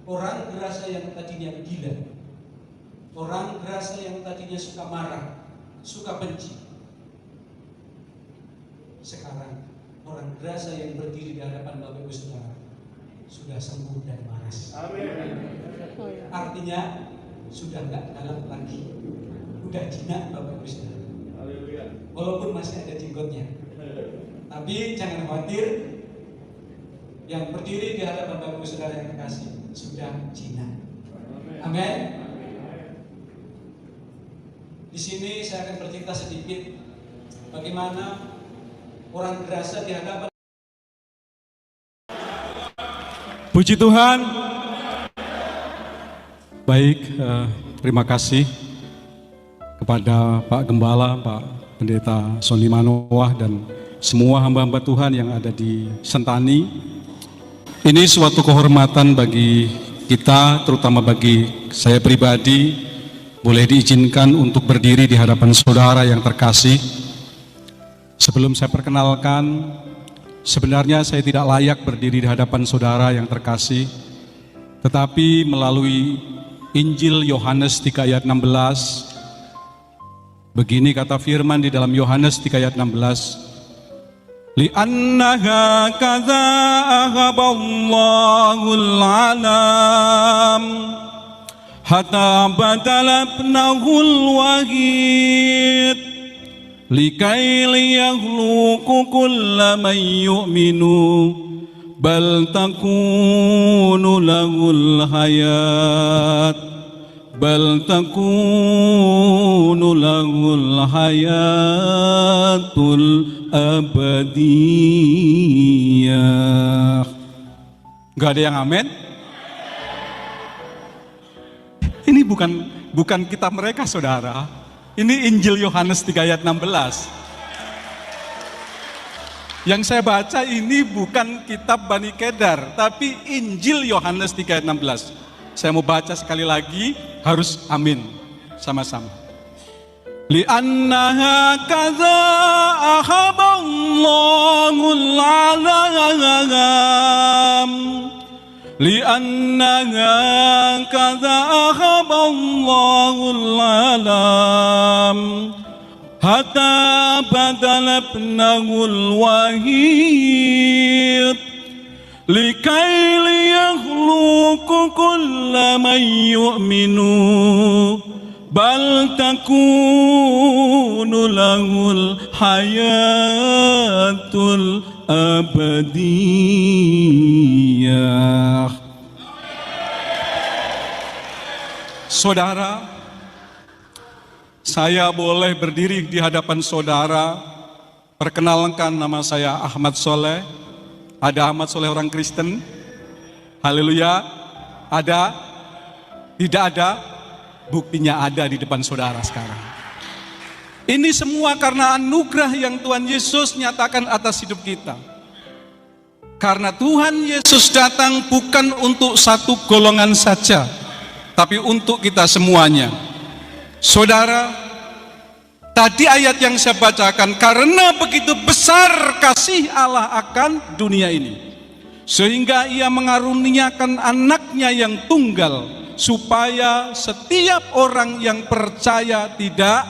orang gerasa yang tadinya gila, orang gerasa yang tadinya suka marah, suka benci, sekarang orang gerasa yang berdiri di hadapan Bapak Ibu Saudara sudah sembuh dan waras. Artinya sudah nggak galak lagi, udah jinak Bapak Ibu Saudara. Walaupun masih ada jenggotnya, tapi jangan khawatir, yang berdiri di hadapan Bapak Ibu Saudara yang terkasih sudah jinak. Amin. Di sini saya akan bercerita sedikit bagaimana orang gerasa di hadapan. Puji Tuhan. Baik, terima kasih kepada Pak Gembala, Pak Pendeta Sony Manoah dan semua hamba-hamba Tuhan yang ada di Sentani. Ini suatu kehormatan bagi kita, terutama bagi saya pribadi, boleh diizinkan untuk berdiri di hadapan saudara yang terkasih. Sebelum saya perkenalkan, sebenarnya saya tidak layak berdiri di hadapan saudara yang terkasih, tetapi melalui Injil Yohanes 3 ayat 16, begini kata firman di dalam Yohanes 3 ayat 16, li'annaha kadza ahaballahu alam hatta badalabnahul wahid likai liyakhluqu kulla man yu'minu bal takunu lahul hayat bal takunu lahul hayatul abadiyah. Gak ada yang amin? Ini bukan kitab mereka, saudara. Ini Injil Yohanes 3 ayat 16. Yang saya baca ini bukan kitab Bani Kedar, tapi Injil Yohanes 3 ayat 16. Saya mau baca sekali lagi, harus amin sama-sama. Li'annaha kadza ahaballahul alam. Li'annaha kadza ahaballahul alam. Hatta badala ibnahul wahid. Likai liyakhluqu kulla man yu'minu bal takunu lahul hayatul abadiyah. Saudara, saya boleh berdiri di hadapan saudara. Perkenalkan, nama saya Ahmad Soleh. Ada Ahmad Soleh orang Kristen? Haleluya. Ada? Tidak ada? Buktinya ada di depan saudara sekarang. Ini semua karena anugerah yang Tuhan Yesus nyatakan atas hidup kita. Karena Tuhan Yesus datang bukan untuk satu golongan saja, tapi untuk kita semuanya. Saudara, tadi ayat yang saya bacakan, karena begitu besar kasih Allah akan dunia ini, sehingga ia mengaruniakan anaknya yang tunggal, supaya setiap orang yang percaya tidak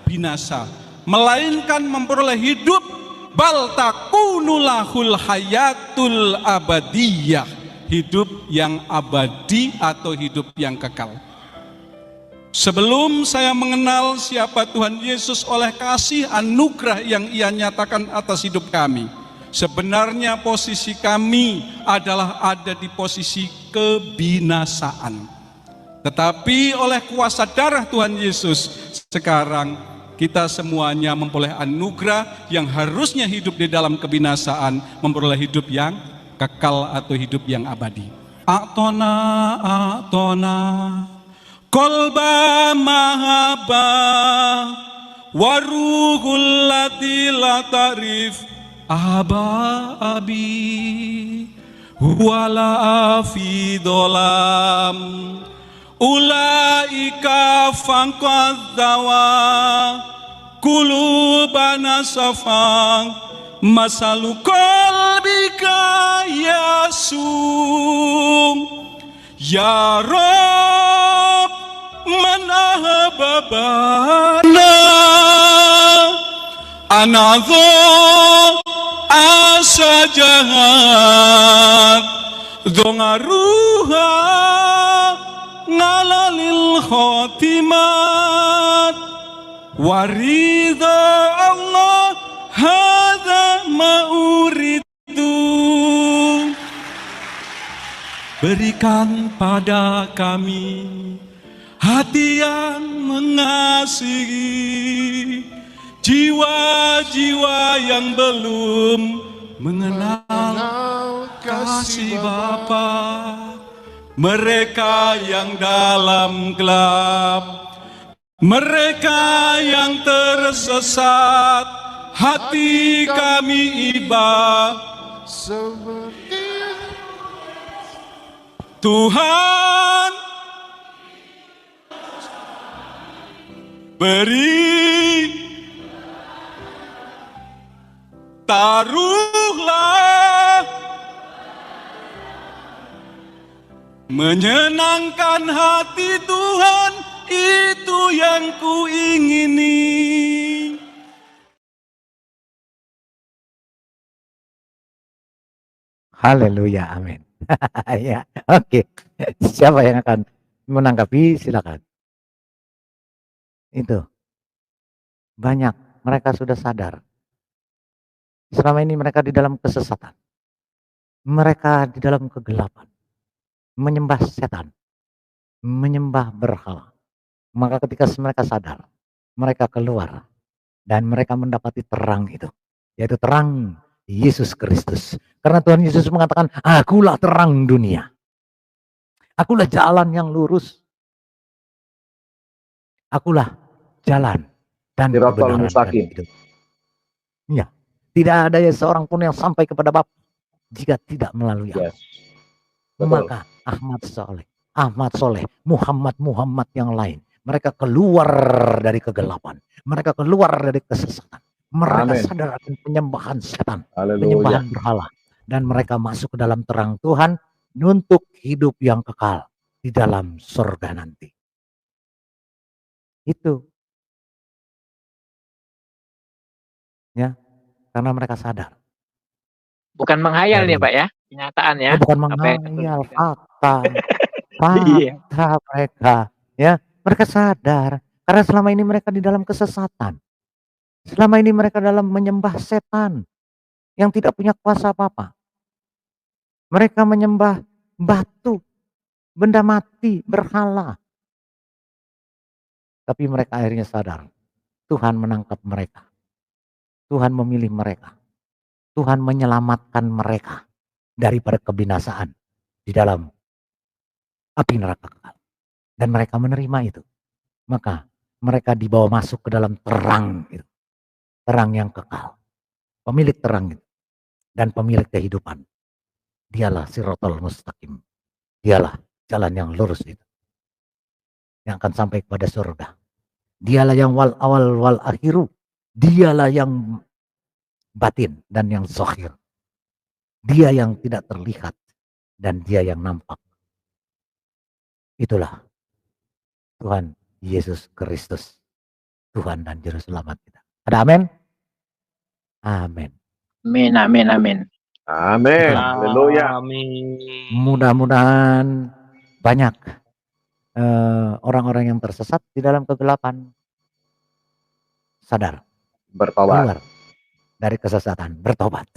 binasa, melainkan memperoleh hidup, bal takunu lahul hayatul abadiyah, hidup yang abadi atau hidup yang kekal. Sebelum saya mengenal siapa Tuhan Yesus oleh kasih anugerah yang Ia nyatakan atas hidup kami, sebenarnya posisi kami adalah ada di posisi kebinasaan. Tetapi oleh kuasa darah Tuhan Yesus, sekarang kita semuanya memperoleh anugerah yang harusnya hidup di dalam kebinasaan, memperoleh hidup yang kekal atau hidup yang abadi. A'tona Kolba mahaba waruhul lati la ta'rif aba abi wala fi dolam ulaika fangqadzawa kulubana safang masalu qalbika yasum ya Rabb man ahababana anadho asa jahat dongaruha ngalalil khotimat warida Allah hadha ma'uridu. Berikan pada kami hati yang mengasihi, jiwa-jiwa yang belum mengenal kasih Bapa, mereka yang dalam gelap, mereka yang tersesat, hati kami iba seperti Tuhan beri, taruhlah, menyenangkan hati Tuhan, itu yang kuingini. Haleluya, amin. Ya, oke. Siapa yang akan menanggapi? Silakan. Itu banyak mereka sudah sadar. Selama ini mereka di dalam kesesatan, mereka di dalam kegelapan, menyembah setan, menyembah berhala. Maka ketika mereka sadar, mereka keluar dan mereka mendapati terang itu, yaitu terang Yesus Kristus. Karena Tuhan Yesus mengatakan, akulah terang dunia. Akulah jalan yang lurus. Akulah jalan dan Siratal kebenaran dan mustaqim. hidup. Ya, tidak ada seorang pun yang sampai kepada Bapa jika tidak melalui aku. Betul. Maka Ahmad Soleh, Muhammad yang lain, mereka keluar dari kegelapan, mereka keluar dari kesesatan, mereka Amin. sadar akan penyembahan setan, Haleluya. penyembahan berhala, dan mereka masuk ke dalam terang Tuhan untuk hidup yang kekal di dalam surga nanti. Itu. Ya, karena mereka sadar. Bukan menghayal Dari- ya Pak ya, kenyataan ya. Oh, bukan Apa yang menghayal, terjadi. fakta. Iya. Fakta mereka. Ya, mereka sadar. Karena selama ini mereka di dalam kesesatan. Selama ini mereka dalam menyembah setan yang tidak punya kuasa apa-apa. Mereka menyembah batu, benda mati, berhala. Tapi mereka akhirnya sadar. Tuhan menangkap mereka. Tuhan memilih mereka. Tuhan menyelamatkan mereka daripada kebinasaan di dalam api neraka kekal. Dan mereka menerima itu. Maka mereka dibawa masuk ke dalam terang itu. Terang yang kekal. Pemilik terang itu. Dan pemilik kehidupan. Dialah Siratal Mustaqim. Dialah jalan yang lurus itu. Yang akan sampai kepada surga. Dialah yang wal awal wal akhiru. Dialah yang batin dan yang zahir. Dia yang tidak terlihat dan dia yang nampak. Itulah Tuhan Yesus Kristus, Tuhan dan Juru Selamat kita. Ada amin? Amin. Amin, amin, amin. Amin. Haleluya. Mudah-mudahan banyak orang-orang yang tersesat di dalam kegelapan sadar, Bertobat. keluar dari kesesatan, bertobat,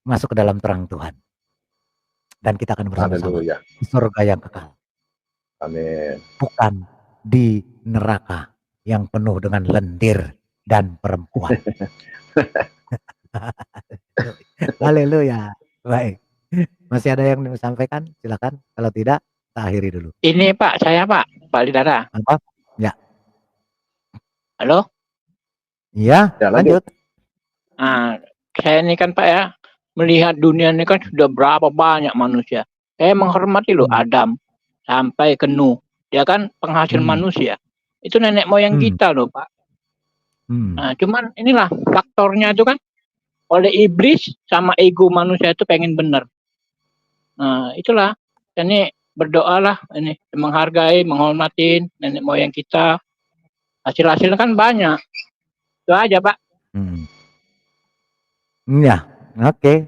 masuk ke dalam terang Tuhan. Dan kita akan bersama-sama Haleluya. di surga yang kekal. Amin. Bukan di neraka yang penuh dengan lendir dan perempuan. Haleluya. Baik. Masih ada yang mau sampaikan? Silakan. Kalau tidak, kita akhiri dulu. Ini Pak, saya Pak Lidara. Apa? Ya. Halo? Iya, Ya, lanjut. Nah, saya ini kan Pak ya, melihat dunia ini kan sudah berapa banyak manusia. Saya menghormati loh Adam sampai ke Nuh. Dia kan penghasil manusia. Itu nenek moyang kita loh Pak. Nah, cuman inilah faktornya itu kan oleh iblis sama ego manusia itu pengen benar. Nah, itulah. Ini berdoalah ini menghargai, menghormati nenek moyang kita. Hasil-hasilnya kan banyak. Itu aja Pak. Ya, oke.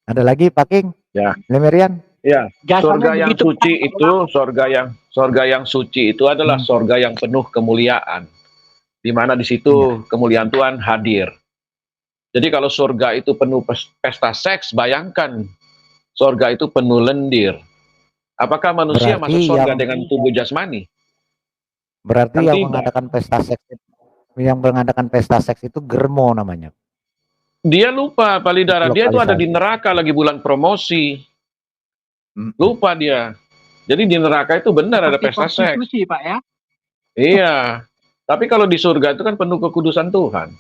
Ada lagi Pak King? Ya. Lemerian? Ya, Jasanya surga yang begitu, suci Pak. itu, surga yang suci itu adalah surga yang penuh kemuliaan. Di mana di situ kemuliaan Tuhan hadir. Jadi kalau surga itu penuh pesta seks, bayangkan surga itu penuh lendir. Apakah manusia Berarti masuk surga yang- dengan tubuh jasmani? Berarti Kan yang tidak. mengadakan pesta seks itu germo namanya. Dia lupa, Pak Lidara. Dia itu ada di neraka lagi bulan promosi. Lupa dia. Jadi di neraka itu benar ada pesta seks. Prostitusi Pak ya. Iya. Tapi kalau di surga itu kan penuh kekudusan Tuhan.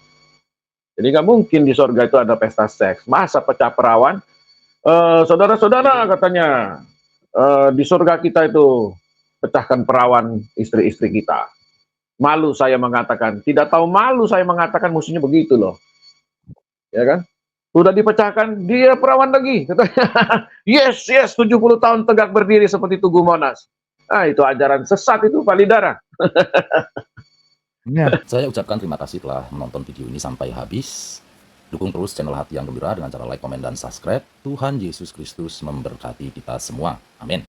Jadi nggak mungkin di surga itu ada pesta seks. Masa pecah perawan? Saudara-saudara katanya, di surga kita itu pecahkan perawan istri-istri kita. Malu saya mengatakan. Tidak tahu malu saya mengatakan musuhnya begitu loh. Ya kan? Sudah dipecahkan, dia perawan lagi. Katanya, yes, 70 tahun tegak berdiri seperti Tugu Monas. Ah, itu ajaran sesat itu, Pak Lidara. Saya ucapkan terima kasih telah menonton video ini sampai habis. Dukung terus channel Hati yang Gembira dengan cara like, komen, dan subscribe. Tuhan Yesus Kristus memberkati kita semua. Amin.